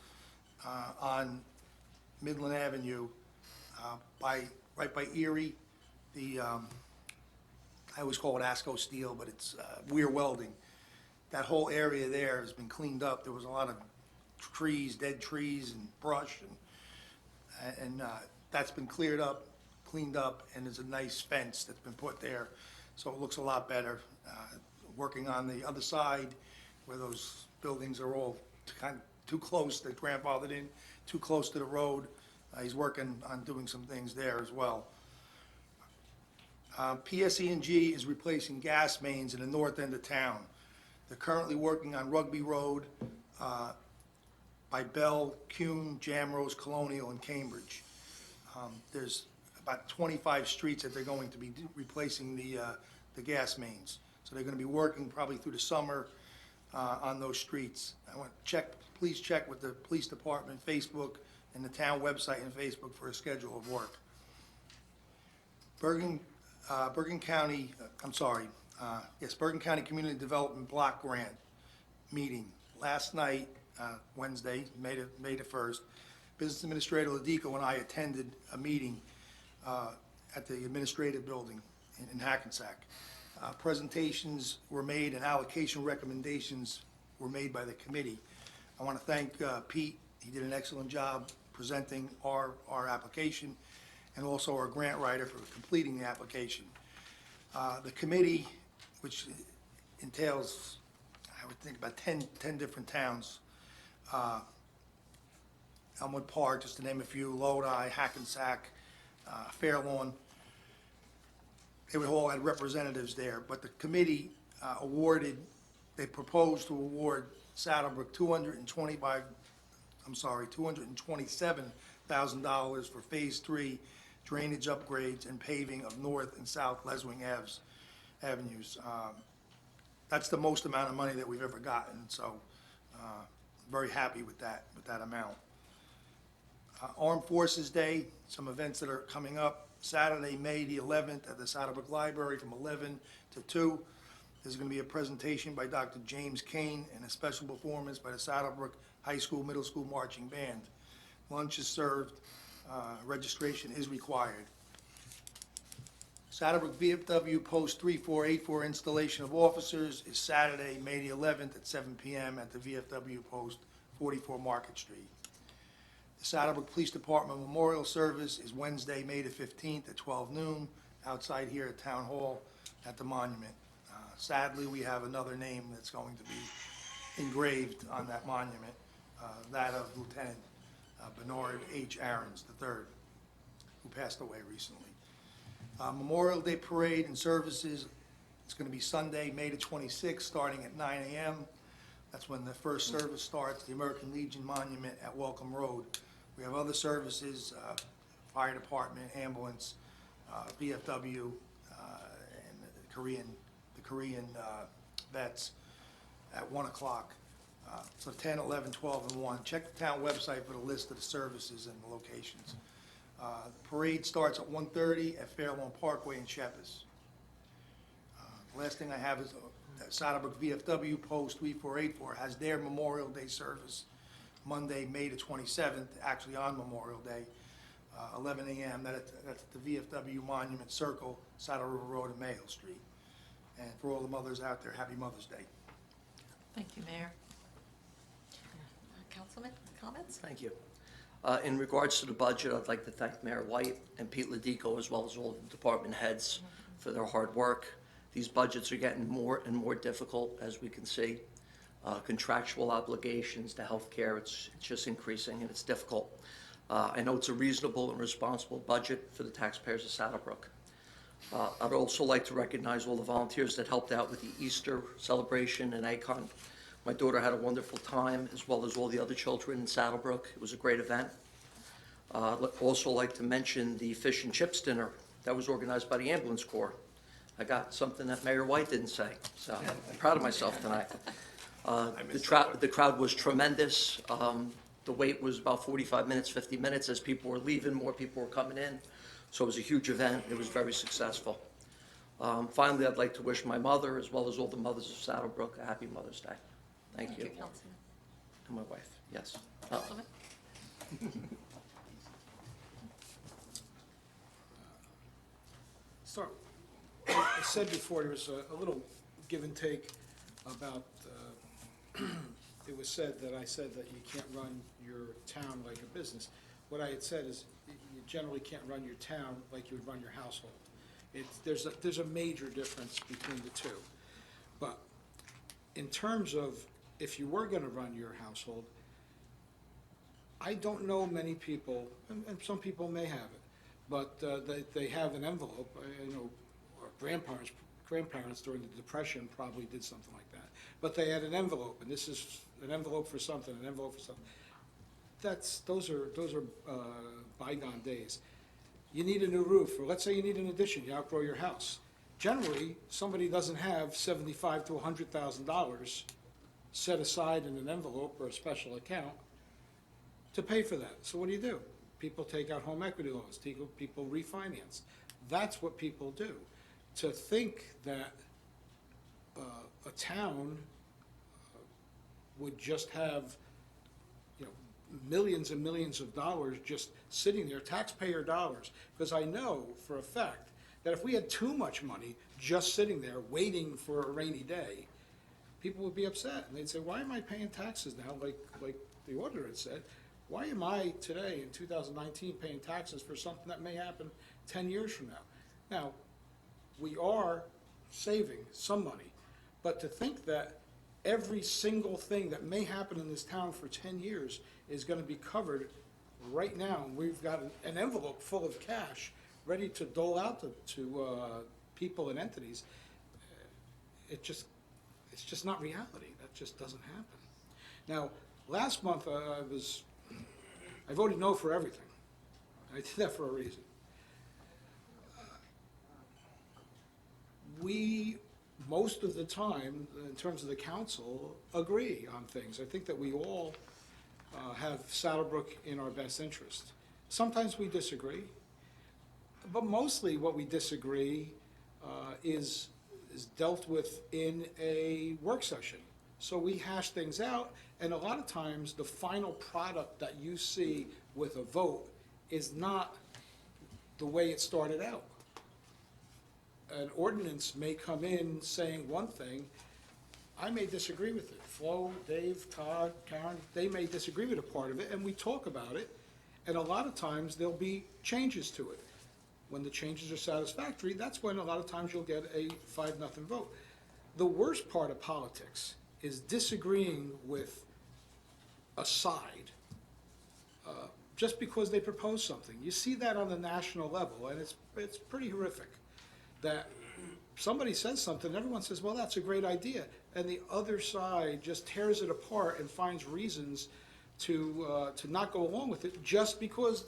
on Midland Avenue, right by Erie, I always call it Asco Steel, but it's Weir Welding. That whole area there has been cleaned up. There was a lot of trees, dead trees and brush, and that's been cleaned up, and there's a nice fence that's been put there, so it looks a lot better. Working on the other side where those buildings are all kind of too close, they're grandfathered in, too close to the road. He's working on doing some things there as well. PSE&G is replacing gas mains in the north end of town. They're currently working on Rugby Road by Bell, Kuhn, Jamrose, Colonial, and Cambridge. There's about 25 streets that they're going to be replacing the gas mains. So they're going to be working probably through the summer on those streets. I want to please check with the police department, Facebook, and the town website and Facebook for a schedule of work. Bergen County Community Development Block Grant meeting. Last night, Wednesday, May the 1st, Business Administrator Ladico and I attended a meeting at the administrative building in Hackensack. Presentations were made and allocation recommendations were made by the committee. I want to thank Pete. He did an excellent job presenting our application, and also our grant writer for completing the application. The committee, which entails, I would think, about 10 different towns, Elmwood Park, just to name a few, Lodi, Hackensack, Fairlawn. They would all had representatives there, but the committee they proposed to award Saddlebrook $227,000 for Phase 3 drainage upgrades and paving of North and South Leswing Avenues. That's the most amount of money that we've ever gotten, so very happy with that amount. Armed Forces Day, some events that are coming up. Saturday, May the 11th at the Saddlebrook Library from 11 to 2. There's going to be a presentation by Dr. James Kane and a special performance by the Saddlebrook High School, Middle School Marching Band. Lunch is served. Registration is required. Saddlebrook VFW Post 3484 installation of officers is Saturday, May the 11th at 7 p.m. at the VFW Post 44 Market Street. The Saddlebrook Police Department Memorial Service is Wednesday, May the 15th at 12 noon outside here at Town Hall at the monument. Sadly, we have another name that's going to be engraved on that monument, that of Lieutenant Bernard H. Aarons III, who passed away recently. Memorial Day Parade and services, it's going to be Sunday, May the 26th, starting at 9 a.m. That's when the first service starts, the American Legion Monument at Welcome Road. We have other services, fire department, ambulance, VFW, and the Korean vets at 1 o'clock. So 10, 11, 12, and 1. Check the town website for the list of the services and the locations. The parade starts at 1:30 at Fairlawn Parkway in Shepherd's. Last thing I have is Saddlebrook VFW Post 3484 has their Memorial Day service Monday, May the 27th, actually on Memorial Day, 11 a.m. That's at the VFW Monument Circle, Saddle River Road and Mayo Street. And for all the mothers out there, happy Mother's Day. Thank you, Mayor. Councilman, comments? Thank you. In regards to the budget, I'd like to thank Mayor White and Pete Ladico, as well as all the department heads, for their hard work. These budgets are getting more and more difficult, as we can see. Contractual obligations to healthcare, it's just increasing and it's difficult. I know it's a reasonable and responsible budget for the taxpayers of Saddlebrook. I'd also like to recognize all the volunteers that helped out with the Easter celebration in Acon. My daughter had a wonderful time, as well as all the other children in Saddlebrook. It was a great event. I'd also like to mention the fish and chips dinner that was organized by the ambulance corps. I got something that Mayor White didn't say, so I'm proud of myself tonight. The crowd was tremendous. The wait was about 45 minutes, 50 minutes. As people were leaving, more people were coming in. So it was a huge event. It was very successful. Finally, I'd like to wish my mother, as well as all the mothers of Saddlebrook, a happy Mother's Day. Thank you. Councilman. And my wife, yes. Councilman? Start, I said before, there was a little give and take about, it was said that I said that you can't run your town like a business. What I had said is, you generally can't run your town like you would run your household. There's a major difference between the two. But in terms of, if you were gonna run your household, I don't know many people, and some people may have it, but they have an envelope. I know our grandparents during the Depression probably did something like that. But they had an envelope, and this is an envelope for something, an envelope for something. Those are bygone days. You need a new roof, or let's say you need an addition, you outgrow your house. Generally, somebody doesn't have $75,000 to $100,000 set aside in an envelope or a special account to pay for that. So what do? People take out home equity loans, people refinance. That's what people do. To think that a town would just have, millions and millions of dollars just sitting there, taxpayer dollars, because I know for a fact that if we had too much money just sitting there waiting for a rainy day, people would be upset, and they'd say, why am I paying taxes now, like the auditor had said? Why am I today in 2019 paying taxes for something that may happen 10 years from now? Now, we are saving some money, but to think that every single thing that may happen in this town for 10 years is going to be covered right now, and we've got an envelope full of cash ready to dole out to people and entities, it's just not reality. That just doesn't happen. Now, last month I voted no for everything. I did that for a reason. We, most of the time, in terms of the council, agree on things. I think that we all have Saddlebrook in our best interest. Sometimes we disagree, but mostly what we disagree is dealt with in a work session. So we hash things out, and a lot of times the final product that you see with a vote is not the way it started out. An ordinance may come in saying one thing, I may disagree with it. Flo, Dave, Todd, Karen, they may disagree with a part of it, and we talk about it, and a lot of times there'll be changes to it. when the changes are satisfactory, that's when a lot of times you'll get a 5-0 vote. The worst part of politics is disagreeing with a side just because they propose something. You see that on the national level, and it's pretty horrific that somebody says something, everyone says, well, that's a great idea, and the other side just tears it apart and finds reasons to not go along with it just because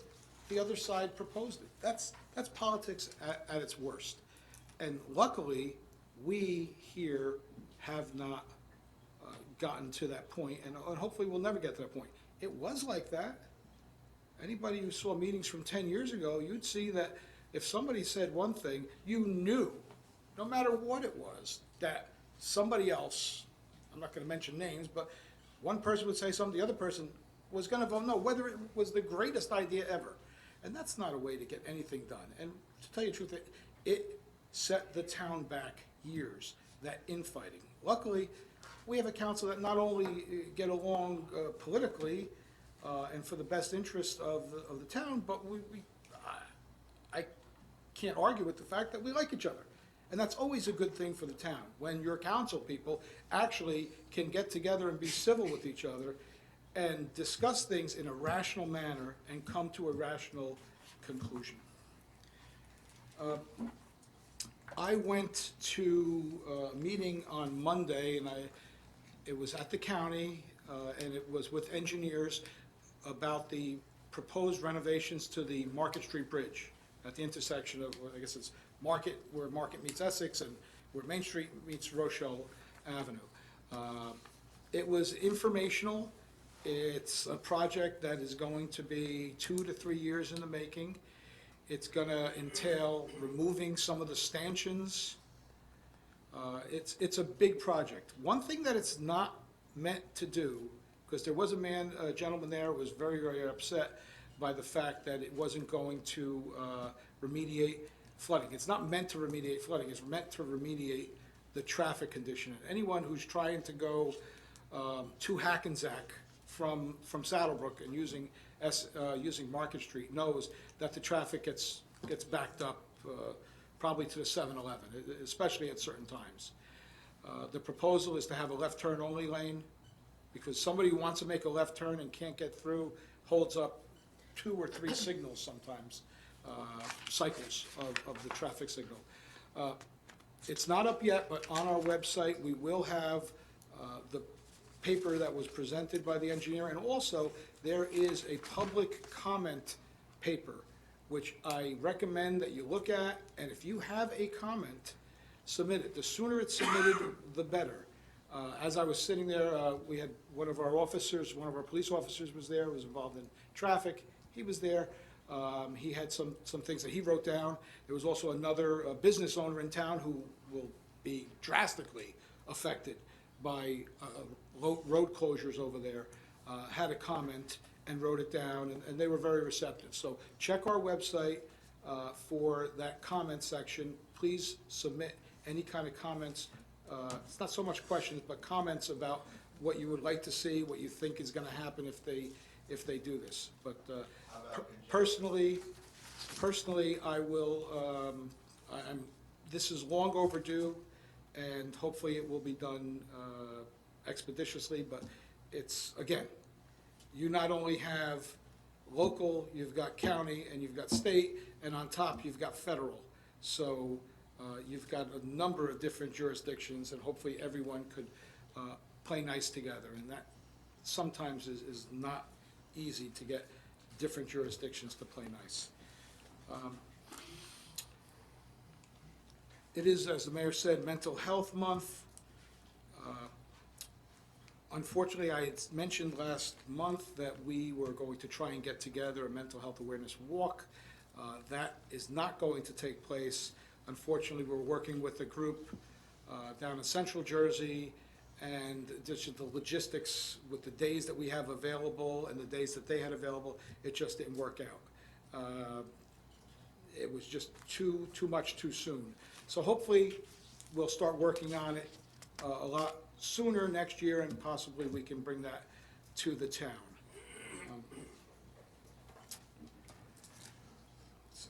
the other side proposed it. That's politics at its worst. And luckily, we here have not gotten to that point, and hopefully we'll never get to that point. It was like that. Anybody who saw meetings from 10 years ago, you'd see that if somebody said one thing, you knew, no matter what it was, that somebody else, I'm not going to mention names, but one person would say something, the other person was going to vote no, whether it was the greatest idea ever. And that's not a way to get anything done. And to tell you the truth, it set the town back years, that infighting. Luckily, we have a council that not only get along politically and for the best interest of the town, but I can't argue with the fact that we like each other. And that's always a good thing for the town, when your council people actually can get together and be civil with each other and discuss things in a rational manner and come to a rational conclusion. I went to a meeting on Monday, and it was at the county, and it was with engineers about the proposed renovations to the Market Street Bridge at the intersection of, I guess it's Market, where Market meets Essex, and where Main Street meets Rochelle Avenue. It was informational. It's a project that is going to be 2 to 3 years in the making. It's going to entail removing some of the stanchions. It's a big project. One thing that it's not meant to do, because there was a gentleman there who was very, very upset by the fact that it wasn't going to remediate flooding. It's not meant to remediate flooding. It's meant to remediate the traffic condition. Anyone who's trying to go to Hackensack from Saddlebrook and using Market Street knows that the traffic gets backed up probably to the 7-Eleven, especially at certain times. The proposal is to have a left turn only lane, because somebody who wants to make a left turn and can't get through holds up 2 or 3 signals sometimes, cycles of the traffic signal. It's not up yet, but on our website we will have the paper that was presented by the engineer, and also there is a public comment paper which I recommend that you look at, and if you have a comment, submit it. The sooner it's submitted, the better. As I was sitting there, we had one of our police officers was there, was involved in traffic. He was there. He had some things that he wrote down. There was also another business owner in town who will be drastically affected by road closures over there, had a comment and wrote it down, and they were very receptive. So check our website for that comment section. Please submit any kind of comments. It's not so much questions, but comments about what you would like to see, what you think is going to happen if they do this. But personally, I will. This is long overdue, and hopefully it will be done expeditiously. But it's, again, you not only have local, you've got county, and you've got state, and on top you've got federal. So you've got a number of different jurisdictions, and hopefully everyone could play nice together. And that sometimes is not easy, to get different jurisdictions to play nice. It is, as the mayor said, Mental Health Month. Unfortunately, I had mentioned last month that we were going to try and get together a mental health awareness walk. That is not going to take place. Unfortunately, we're working with a group down in Central Jersey, and just the logistics with the days that we have available and the days that they had available, it just didn't work out. It was just too much too soon. So hopefully, we'll start working on it a lot sooner next year, and possibly we can bring that to the town. Let's see.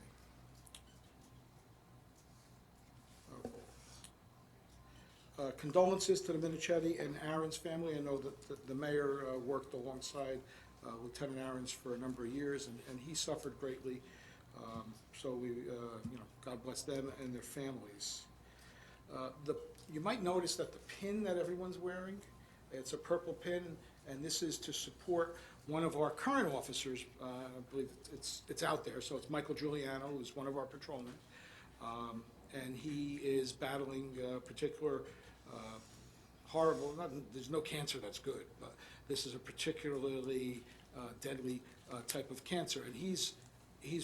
condolences to the Minichetti and Aaron's family. I know that the mayor worked alongside Lieutenant Aaron's for a number of years, and he suffered greatly. So we, God bless them and their families. You might notice that the pin that everyone's wearing, it's a purple pin, and this is to support one of our current officers. I believe it's out there, so it's Michael Giuliano, who's one of our patrolmen. And he is battling particular horrible, there's no cancer that's good, but this is a particularly deadly type of cancer, and he's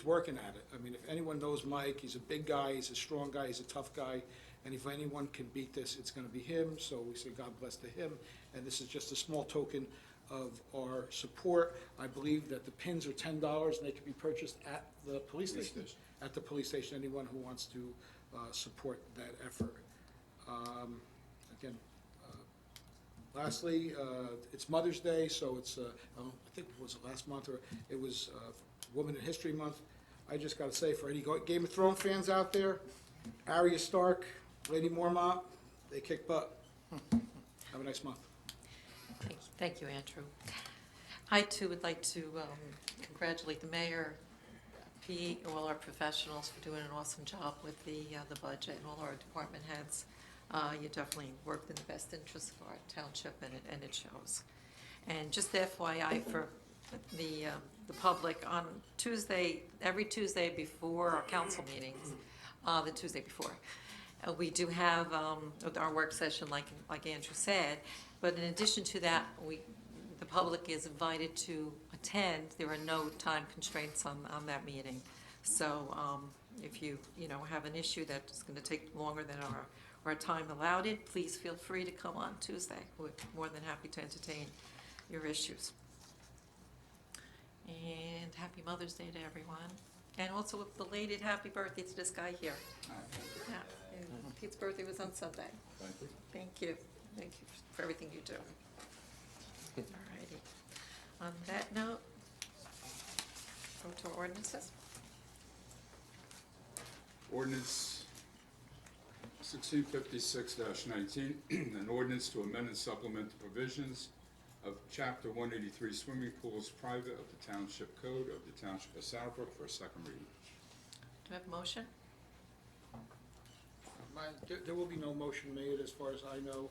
working at it. I mean, if anyone knows Mike, he's a big guy, he's a strong guy, he's a tough guy, and if anyone can beat this, it's gonna be him, so we say God bless to him, and this is just a small token of our support. I believe that the pins are $10, and they can be purchased at the police station. At the police station, anyone who wants to support that effort. Again, lastly, it's Mother's Day, so it's, I think it was last month, or it was Women in History Month. I just gotta say, for any Game of Thrones fans out there, Arya Stark, Lady Mormont, they kick butt. Have a nice month. Thank you, Andrew. I too would like to congratulate the mayor, Pete, all our professionals for doing an awesome job with the budget, and all our department heads. You definitely worked in the best interest of our township, and it shows. And just FYI for the public, on Tuesday, every Tuesday before our council meetings, the Tuesday before, we do have our work session, like Andrew said. But in addition to that, the public is invited to attend. There are no time constraints on that meeting. So if you have an issue that's going to take longer than our time allowed it, please feel free to come on Tuesday. We're more than happy to entertain your issues. And happy Mother's Day to everyone. And also a belated happy birthday to this guy here. Yeah, and Pete's birthday was on Sunday. Thank you. Thank you. Thank you for everything you do. All righty. On that note, go to our ordinances. Ordinance 1656-19, an ordinance to amend and supplement the provisions of Chapter 183 Swimming Pools Private of the Township Code of the Township of Saddlebrook for a second reading. Do I have a motion? There will be no motion made, as far as I know.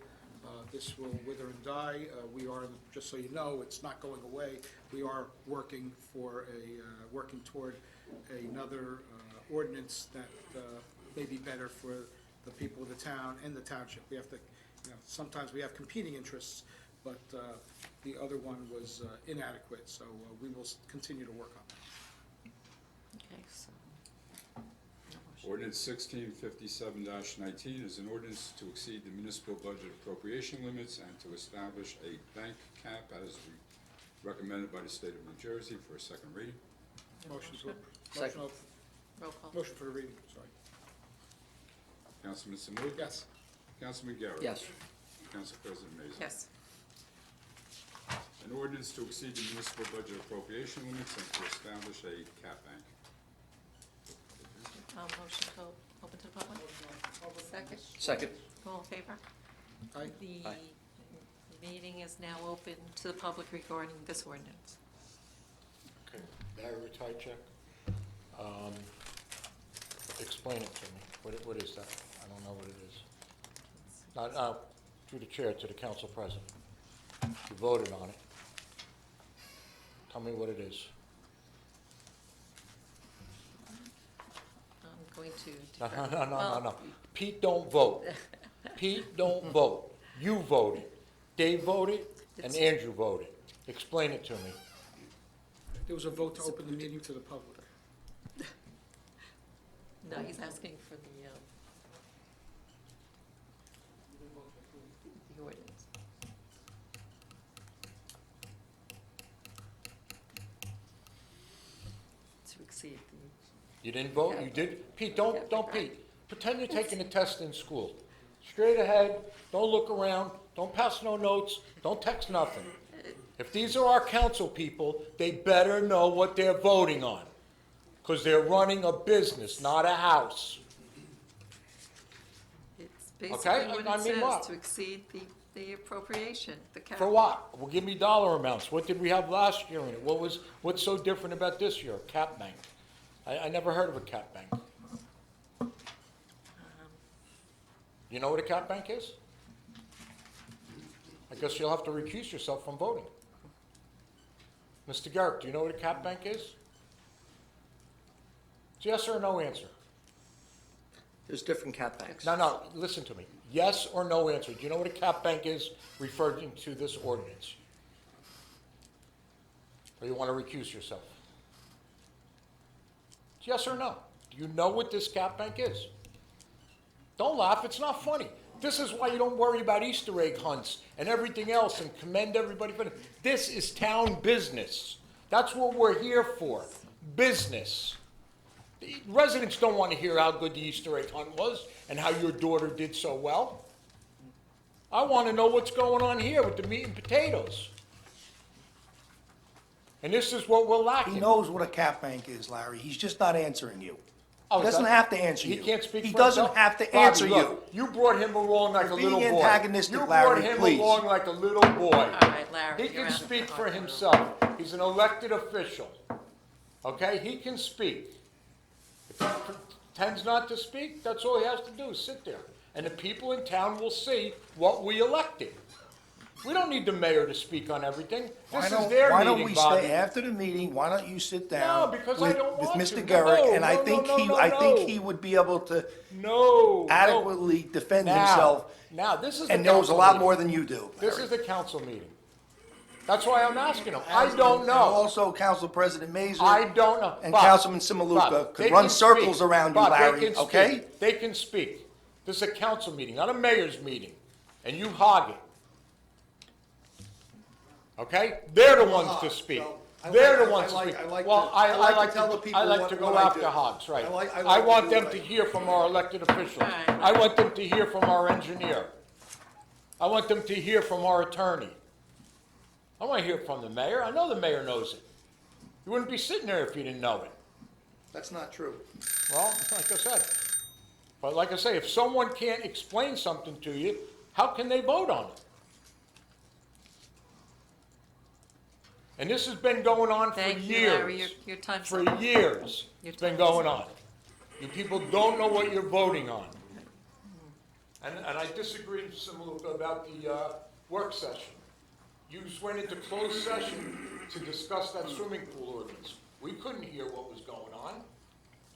This will wither and die. We are, just so you know, it's not going away. We are working toward another ordinance that may be better for the people of the town and the township. We have to, sometimes we have competing interests, but the other one was inadequate, so we will continue to work on that. Okay, so. No motion. Ordinance 1657-19 is an ordinance to exceed the municipal budget appropriation limits and to establish a bank cap as recommended by the state of New Jersey for a second reading. Motion Second. Roll call. Motion for the reading, sorry. Councilman Samud? Yes. Councilman Garrett? Yes. Council President Mason? Yes. An ordinance to exceed the municipal budget appropriation limits and to establish a cap bank. Motion to open to the public? Second? Second. All in favor? Aye. The Aye. meeting is now open to the public regarding this ordinance. Okay, Barry Tychek, explain it to me. What is that? I don't know what it is. Not, through the chair to the council president. You voted on it. Tell me what it is. I'm going to No, defer. no. Pete don't vote. Pete don't vote. You voted. Dave voted, and Andrew voted. Explain it to me. There was a vote to open the meeting to the public. No, he's asking for the ordinance. To exceed the. You didn't vote? You did? Pete, don't Pete. Pretend you're taking a test in school. Straight ahead, don't look around, don't pass no notes, don't text nothing. If these are our council people, they better know what they're voting on. Because they're running a business, not a house. It's basically what I it mean what? says, to exceed the appropriation, the cap. For what? Well, give me dollar amounts. What did we have last year in it? What's so different about this year? Cap bank. I never heard of a cap bank. You know what a cap bank is? I guess you'll have to recuse yourself from voting. Mr. Garrett, do you know what a cap bank is? It's yes or no answer. There's different cap banks. No, listen to me. Yes or no answer. Do you know what a cap bank is referring to this ordinance? Or you want to recuse yourself? It's yes or no. Do you know what this cap bank is? Don't laugh, it's not funny. This is why you don't worry about Easter egg hunts and everything else and commend everybody for it. This is town business. That's what we're here for, business. The residents don't want to hear how good the Easter egg hunt was and how your daughter did so well. I want to know what's going on here with the meat and potatoes. And this is what we're lacking. He knows what a cap bank is, Larry. He's just not answering you. Oh, He doesn't have to answer you. He can't speak He for doesn't himself? have to Bobby, answer you. look, you brought him along like You're a little being boy. antagonistic, You Larry, brought him please. along like a little boy. All right, Larry, He you're can out of speak the for order. himself. He's an elected official. Okay, he can speak. If he pretends not to speak, that's all he has to do, is sit there. And the people in town will see what we elected. We don't need the mayor to speak on everything. This is their Why don't meeting, we Bobby. stay after the meeting? Why don't you sit down No, because with, I don't with want Mr. to. Garrett? No, And I no, think no, he, no, I think no. he would be able to No. adequately defend Now, himself Now, this is the and knows a council lot meeting. more than you do, This Larry. is the council meeting. That's why I'm asking him. I don't And know. also, Council President Mazer. I don't know. And Bob, Councilman Bob, Simaluka they could run can circles speak. around you, Bob, they Larry, can speak. okay? They can speak. This is a council meeting, not a mayor's meeting. And you hog it. Okay? They're the ones to speak. They're the ones to speak. Well, I like to go after hogs, right. I want them to hear from our elected officials. Right. I want them to hear from our engineer. I want them to hear from our attorney. I want to hear from the mayor. I know the mayor knows it. You wouldn't be sitting there if you didn't know it. That's not true. Well, like I said. But like I say, if someone can't explain something to you, how can they vote on it? And this has been going on for Thank you, years. Larry, your time's For up. years, Your it's been time is going up. on. You people don't know what you're voting on. And I disagree with Simaluka about the work session. You just went into closed session to discuss that swimming pool ordinance. We couldn't hear what was going on,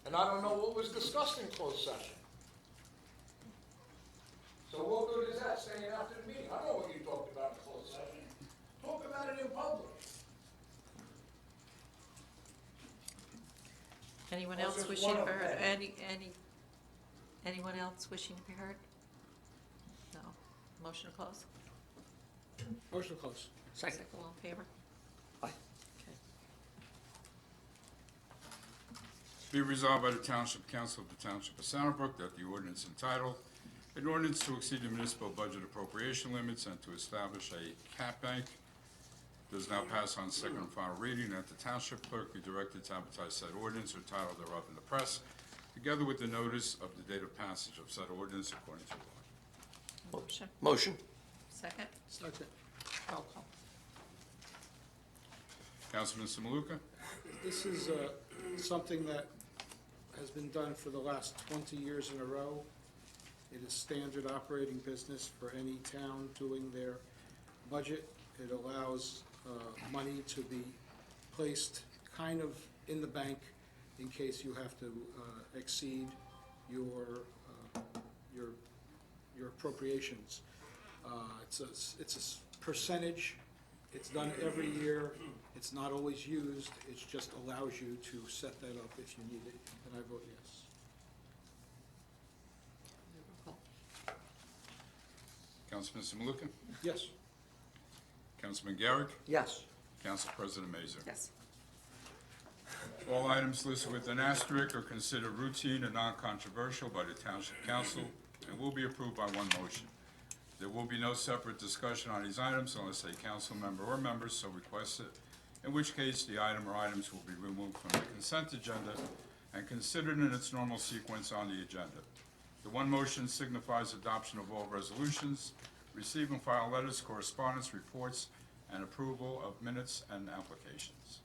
and I don't know what was discussed in closed session. So what good is that staying after the meeting? I know what you talked about in closed session. Talk about it in public. Anyone That's else just wishing one to of be heard? them. Anyone else wishing to be heard? No. Motion to close? Motion to close. Second. All in favor? Aye. Okay. Be resolved by the Township Council of the Township of Brook that the ordinance entitled, an ordinance to exceed the municipal budget appropriation limits and to establish a cap bank, does now pass on second and final reading, that the township clerk be directed to advertise said ordinance or title thereof in the press, together with the notice of the date of passage of said ordinance according to law. Motion. Motion. Second. Second. Roll call. Councilman Simaluka? This is something that has been done for the last 20 years in a row. It is standard operating business for any town doing their budget. It allows money to be placed kind of in the bank in case you have to exceed your appropriations. It's a percentage. It's done every year. It's not always used. It just allows you to set that up if you need it, and I vote yes. Roll call. Councilman Simaluka? Yes. Councilman Garrick? Yes. Council President Mazer? Yes. All items listed with an asterisk are considered routine and non-controversial by the Township Council and will be approved by one motion. There will be no separate discussion on these items unless a council member or members so request it, in which case the item or items will be removed from the consent agenda and considered in its normal sequence on the agenda. The one motion signifies adoption of all resolutions, receive and file letters, correspondence, reports, and approval of minutes and applications.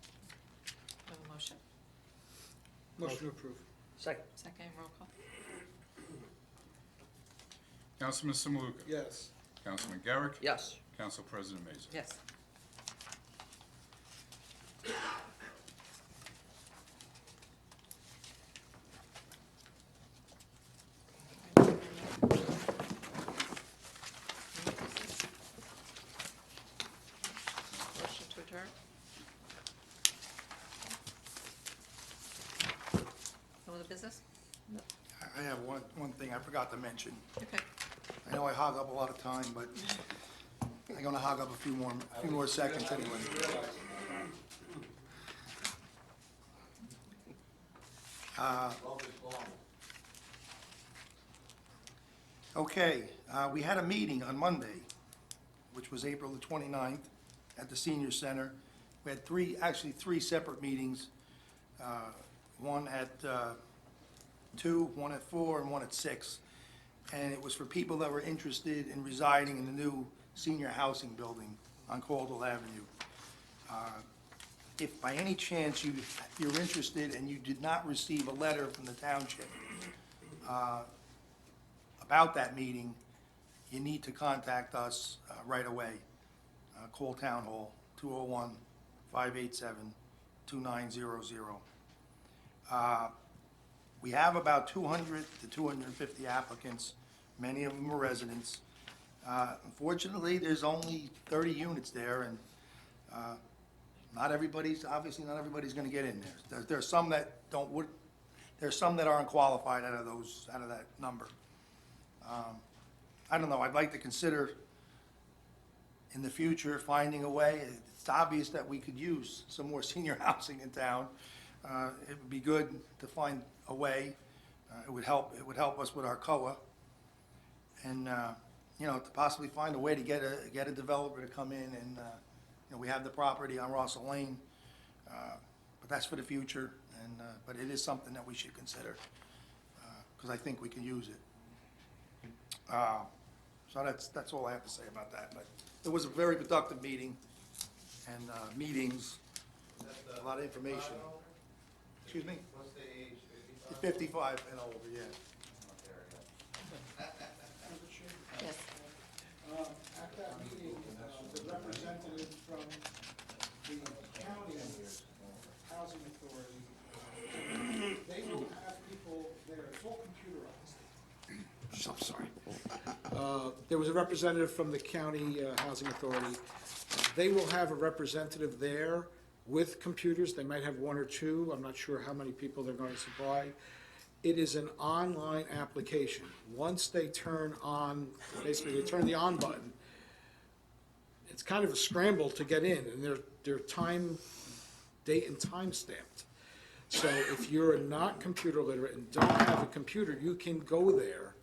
Have a motion? Motion to approve. Second. Second, roll call. Councilman Samaluka? Yes. Councilman Garrick? Yes. Council President Mazur? Yes. Motion to adjourn? No other business? I have one thing I forgot to mention. Okay. I know I hog up a lot of time, but I'm gonna hog up a few more seconds anyway. Okay, we had a meeting on Monday, which was April the 29th, at the Senior Center. We had three separate meetings, one at 2, one at 4, and one at 6. And it was for people that were interested in residing in the new senior housing building on Caldwell Avenue. If by any chance you're interested and you did not receive a letter from the township about that meeting, you need to contact us right away. Call Town Hall, 201-587-2900. We have about 200 to 250 applicants. Many of them are residents. Unfortunately, there's only 30 units there, and obviously not everybody's gonna get in there. There's some that there's some that aren't qualified out of that number. I don't know, I'd like to consider in the future finding a way. It's obvious that we could use some more senior housing in town. It would be good to find a way. It would help us with our COA. And, to possibly find a way to get a developer to come in and, we have the property on Russell Lane, but that's for the future, and, but it is something that we should consider, because I think we can use it. So that's all I have to say about that, but it was a very productive meeting, and, meetings, a lot of information. Excuse me? What's the age? 55 and older, yeah. Yes. At that meeting, the representative from the county housing authority, they will have people there, it's all computerized. I'm sorry. There was a representative from the county housing authority. They will have a representative there with computers. They might have one or two. I'm not sure how many people they're going to supply. It is an online application. Once they turn on, basically they turn the on button, it's kind of a scramble to get in, and they're date and time stamped. So if you're not computer literate and don't have a computer, you can go there.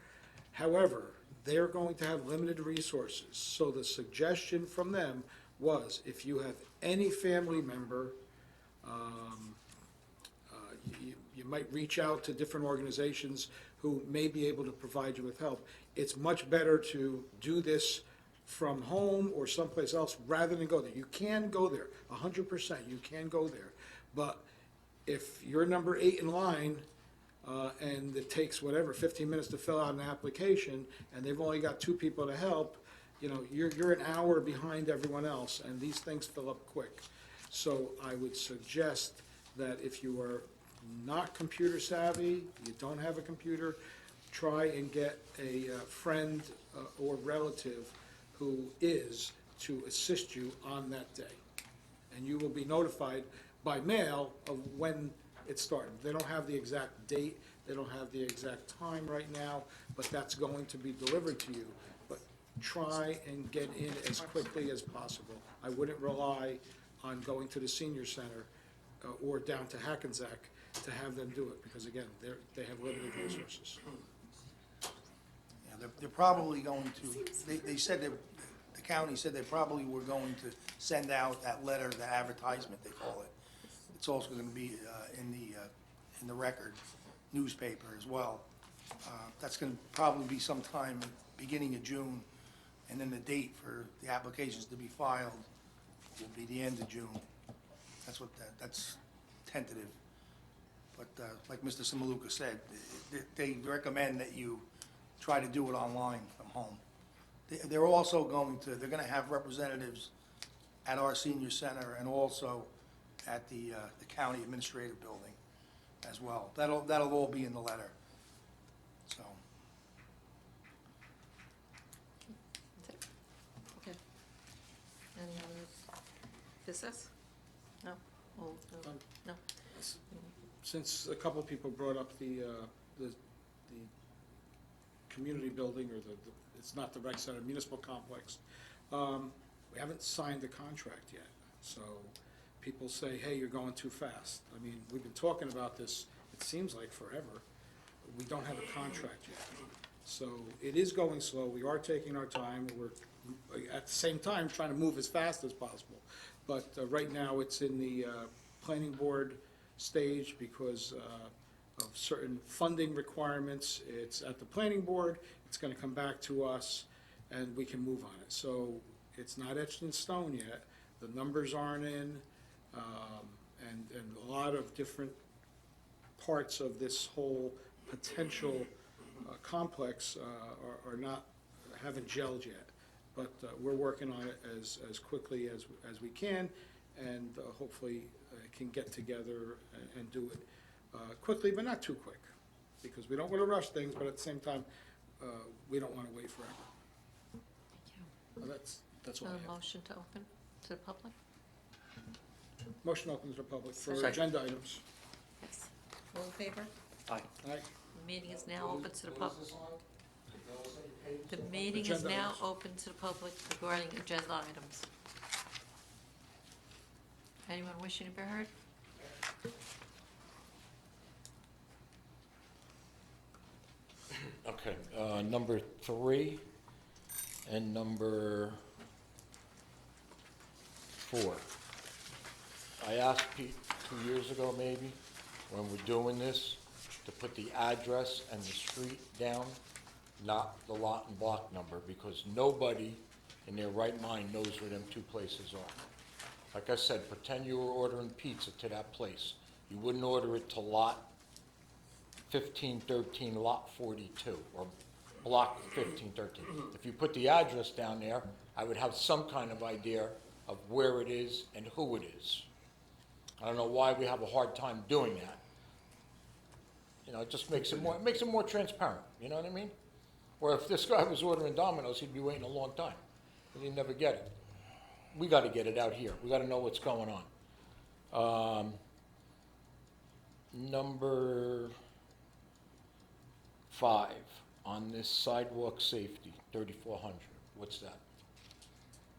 However, they're going to have limited resources. So the suggestion from them was, if you have any family member, you might reach out to different organizations who may be able to provide you with help. It's much better to do this from home or someplace else rather than go there. You can go there, 100%, you can go there. But if you're number 8 in line, and it takes 15 minutes to fill out an application, and they've only got 2 people to help, you're an hour behind everyone else, and these things fill up quick. So I would suggest that if you are not computer savvy, you don't have a computer, try and get a friend or relative who is to assist you on that day. And you will be notified by mail of when it started. They don't have the exact date, they don't have the exact time right now, but that's going to be delivered to you. But try and get in as quickly as possible. I wouldn't rely on going to the senior center or down to Hackensack to have them do it, because again, they have limited resources. Yeah, they're probably going to, they said that, the county said they probably were going to send out that letter, the advertisement, they call it. It's also gonna be in the record newspaper as well. That's going to probably be sometime beginning of June, and then the date for the applications to be filed will be the end of June. That's tentative. But like Mr. Samaluka said, they recommend that you try to do it online from home. They're also they're going to have representatives at our senior center and also at the county administrative building as well. That'll all be in the letter, so. That's it. Okay. Any other business? No? Oh, no, no. Since a couple of people brought up the community building, or it's not the rec center, municipal complex, we haven't signed the contract yet. So people say, hey, you're going too fast. I mean, we've been talking about this, it seems like forever. We don't have a contract yet. So it is going slow. We are taking our time. We're, at the same time, trying to move as fast as possible. But right now, it's in the planning board stage because of certain funding requirements. It's at the planning board. It's going to come back to us, and we can move on it. So it's not etched in stone yet. The numbers aren't in, and a lot of different parts of this whole potential complex haven't gelled yet. But we're working on it as quickly as we can, and hopefully can get together and do it quickly, but not too quick, because we don't want to rush things, but at the same time, we don't want to wait forever. Thank you. That's all I A have. motion to open to the public? Motion open to the public for Second. agenda items. Yes. All in favor? Aye. Aye. The meeting is now open to the public. The meeting is Agenda now items. open to the public regarding agenda items. Anyone wishing to be heard? Okay, number 3 and number 4. I asked Pete 2 years ago maybe, when we're doing this, to put the address and the street down, not the lot and block number, because nobody in their right mind knows where them two places are. Like I said, pretend you were ordering pizza to that place. You wouldn't order it to lot 1513, lot 42, or block 1513. If you put the address down there, I would have some kind of idea of where it is and who it is. I don't know why we have a hard time doing that. You know, it just makes it more transparent, you know what I mean? Or if this guy was ordering Domino's, he'd be waiting a long time, and he'd never get it. We gotta get it out here. We gotta know what's going on. Number 5, on this sidewalk safety, 3400, what's that?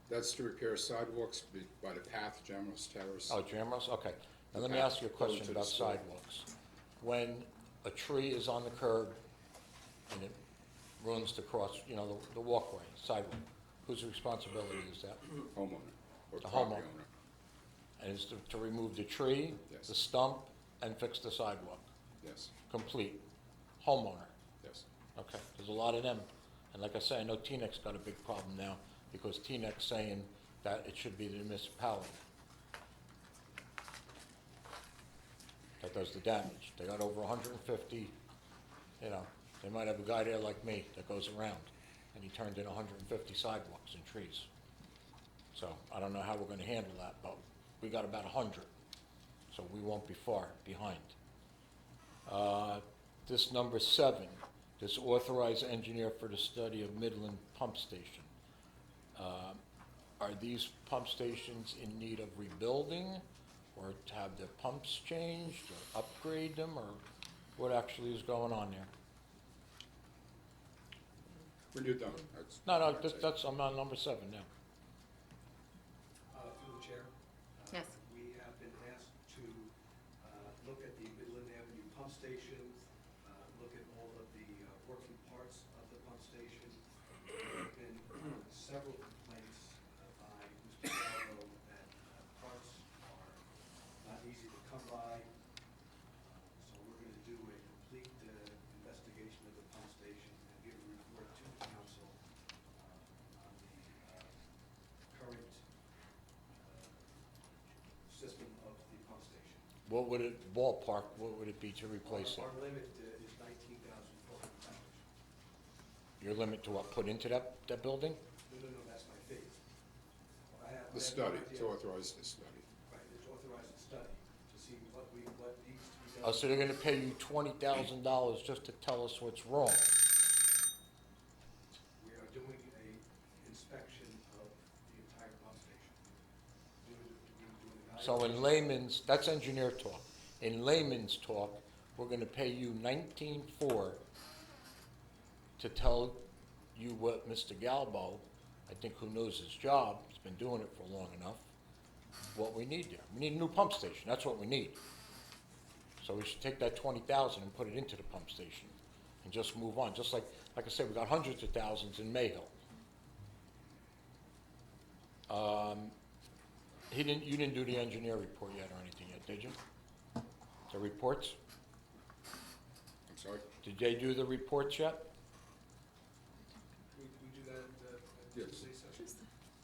That's to repair sidewalks by the path, Jamrose Terrace. Oh, Jamrose, okay. Now let me path ask you a going question to the about school. sidewalks. When a tree is on the curb and it ruins the the walkway, sidewalk, whose responsibility is that? Homeowner or The property homeowner. owner. And it's to remove the tree, Yes. the stump, and fix the sidewalk, Yes, complete. Homeowner, yes. okay, there's a lot of them. And like I say, I know Teaneck's got a big problem now, because Teaneck's saying that it should be the municipality that does the damage. They got over 150, they might have a guy there like me that goes around, and he turned in 150 sidewalks and trees. So I don't know how we're gonna handle that, but we got about 100, so we won't be far behind. This number 7, this authorized engineer for the study of Midland Pump Station. Are these pump stations in need of rebuilding, or to have their pumps changed, or upgrade them, or what actually is going on there? When you're done, No, I'd say. I'm on number 7 now. Through the chair. Yes. We have been asked to look at the Midland Avenue pump station, look at all of the working parts of the pump station. There have been several complaints by Mr. Carlo that parts are not easy to come by. So we're going to do a complete investigation of the What would it, ballpark, what would it be to replace it? Our limit is $19,400. Your limit to what, put into that building? No, that's my fee. I have The no study, idea. to authorize the study. Right, it's authorized to study, to see what needs to be done. Oh, so they're gonna pay you $20,000 just to tell us what's wrong? We are doing a inspection of the entire pump station. So in layman's, that's engineer talk. In layman's talk, we're gonna pay you $19,400 to tell you what Mr. Galbo, I think who knows his job, he's been doing it for long enough, what we need there. We need a new pump station, that's what we need. So we should take that $20,000 and put it into the pump station and just move on. Just like I said, we got hundreds of thousands in Mayhill. You didn't do the engineer report yet or anything yet, did you? The reports? I'm sorry? Did they do the reports yet? We do that at Yes. Tuesday session.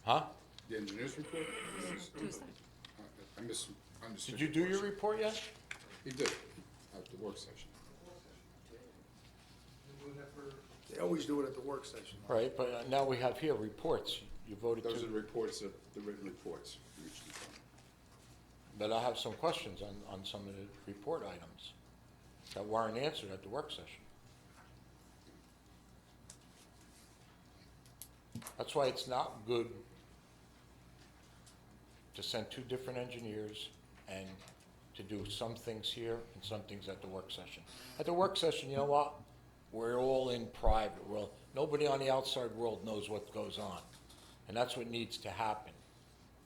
Huh? The engineer's report? Tuesday. I misunderstood. Did you do your report yet? He did, at the work session. We're doing that for, They always do it at the work session. Right, but now we have here reports. You voted Those are to, the reports, the written reports for each department. but I have some questions on some of the report items that weren't answered at the work session. That's why it's not good to send two different engineers and to do some things here and some things at the work session. At the work session, you know what? We're all in private world. Nobody on the outside world knows what goes on. And that's what needs to happen.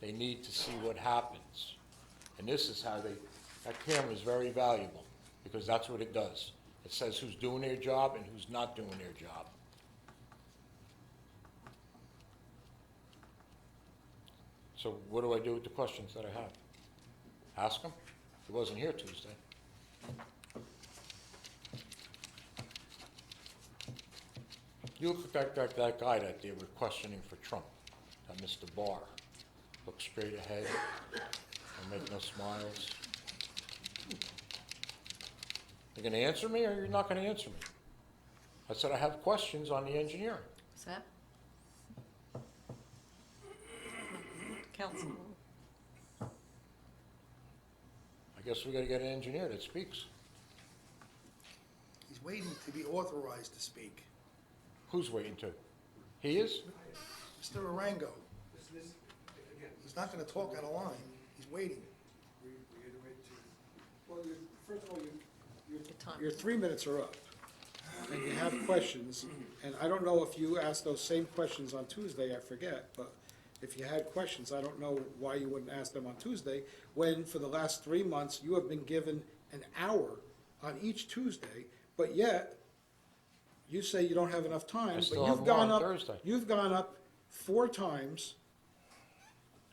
They need to see what happens. And this is how that camera is very valuable because that's what it does. It says who's doing their job and who's not doing their job. So what do I do with the questions that I have? Ask him? He wasn't here Tuesday. You look at that guy that they were questioning for Trump, that Mr. Barr. Look straight ahead and make no smiles. You're gonna answer me or you're not gonna answer me? I said I have questions on the engineering. Is that? Council. I guess we gotta get an engineer that speaks. He's waiting to be authorized to speak. Who's waiting to? He is? Mr. Arango, this, again, he's not gonna talk out of line. He's waiting. reiterate to, well, first of all, The time. your 3 minutes are up, and you have questions, and I don't know if you asked those same questions on Tuesday, I forget, but if you had questions, I don't know why you wouldn't ask them on Tuesday, when for the last 3 months, you have been given an hour on each Tuesday, but yet, you say you don't have enough time, but still have you've more gone on up, Thursday. you've gone up 4 times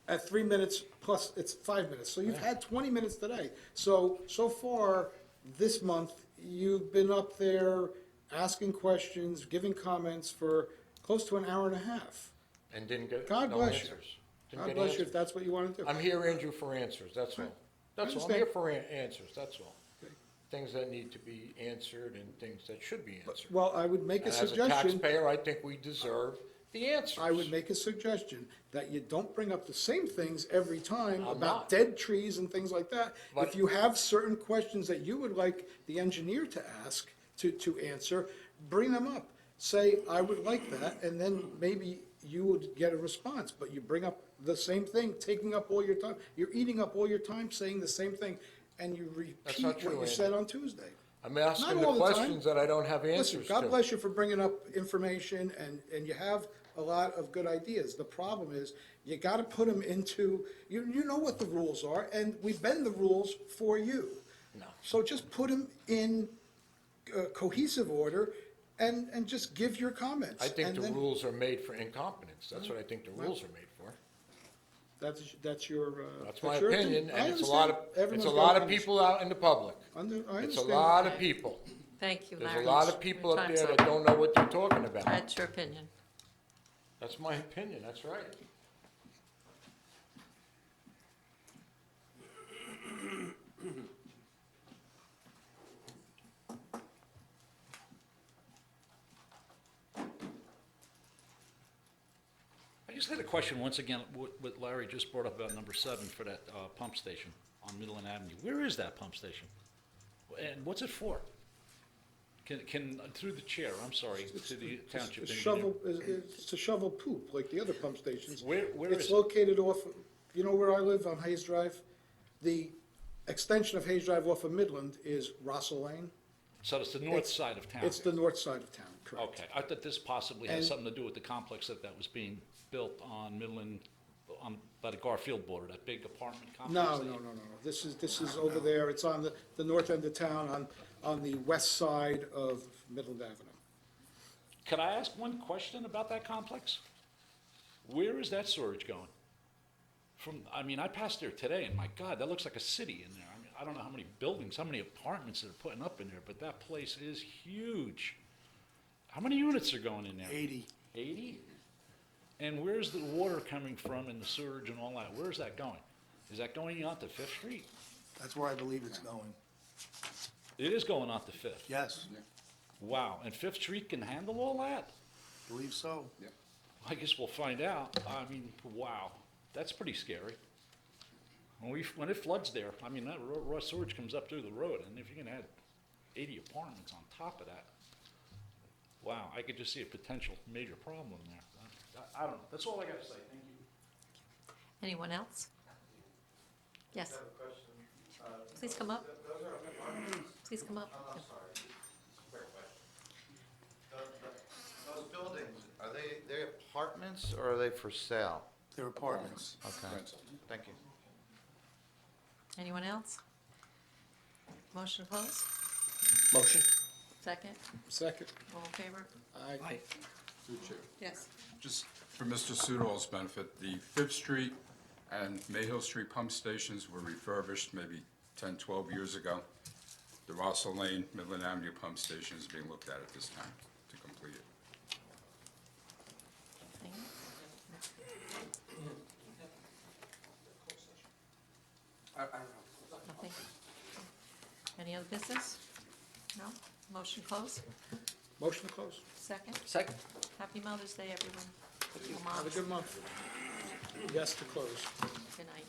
at 3 minutes plus it's 5 minutes. So you've Yeah. had 20 minutes today. So far this month, you've been up there asking questions, giving comments for close to an hour and a half. And didn't get God no bless you. answers. Didn't God get bless you if answers. that's what you want to do. I'm here, Andrew, for answers, that's all. That's all, I'm understand. here for answers, that's all. Okay. Things that need to be answered and things that should be answered. Well, I would make And a as a suggestion. taxpayer, I think we deserve the answers. I would make a suggestion that you don't bring up the same things every time I'm about not. dead trees and things like that. But- If you have certain questions that you would like the engineer to ask, to answer, bring them up. Say, I would like that, and then maybe you would get a response, but you bring up the same thing, taking up all your time. You're eating up all your time saying the same thing, and you repeat not what true, you Andy. said on Tuesday. I'm asking Not the all the time. questions that I don't have Listen, answers to. God bless you for bringing up information, and you have a lot of good ideas. The problem is, you gotta put them into, you know what the rules are, and we bend the rules for you. No. So just put them in cohesive order, and just give your comments. I think and the then- rules are made for incompetence. That's what I think the rules are made for. That's your, That's my your opinion, I and it's a lot of, understand. it's Everyone's a got lot of opinions. people out in the public. I It's a understand. lot of people. Thank you, There's Larry. a lot of people Your up time's there that don't know what they're talking about. That's your opinion. That's my opinion, that's right. just had a question, once again, what Larry just brought up about number 7 for that pump station on Midland Avenue. Where is that pump station? And what's it for? Through the chair, I'm sorry, to the township It's engineer. it's to shovel poop, like the other pump stations. Where is It's it? located off, you know where I live on Hayes Drive? The extension of Hayes Drive off of Midland is Russell Lane. So it's the north side of town? It's the north side of town, correct. Okay, I thought this possibly has And- something to do with the complex that was being built on Midland, by the Garfield border, that big apartment complex. No. This is over there. It's on the north end of town, on the west side of Midland Avenue. Could I ask one question about that complex? Where is that storage going? I passed there today, and my God, that looks like a city in there. I mean, I don't know how many buildings, how many apartments they're putting up in there, but that place is huge. How many units are going in there? 80. 80? And where's the water coming from and the sewage and all that? Where's that going? Is that going out to Fifth Street? That's where I believe it's going. It is going out to Fifth. Yes, Wow, and Fifth Street can handle all that? believe so. I guess we'll find out. I mean, wow, that's pretty scary. When it floods there, I mean, that raw sewage comes up through the road, and if you can add 80 apartments on top of that, wow, I could just see a potential major problem there. I don't know. That's all I got to say. Thank you. Anyone else? Yes. Please come up. Please come up. Those buildings, are they apartments or are they for sale? They're apartments. Okay, thank you. Anyone else? Motion to close? Motion. Second? Second. All in favor? Aye. Through the chair. Yes. Just for Mr. Sudol's benefit, the Fifth Street and Mayhill Street pump stations were refurbished maybe 10, 12 years ago. The Russell Lane, Midland Avenue pump station is being looked at this time to complete it. Thank you. Nothing? Any other business? No? Motion close? Motion to close. Second? Second. Happy Mother's Day, everyone. Have a good month. Yes to close. Good night.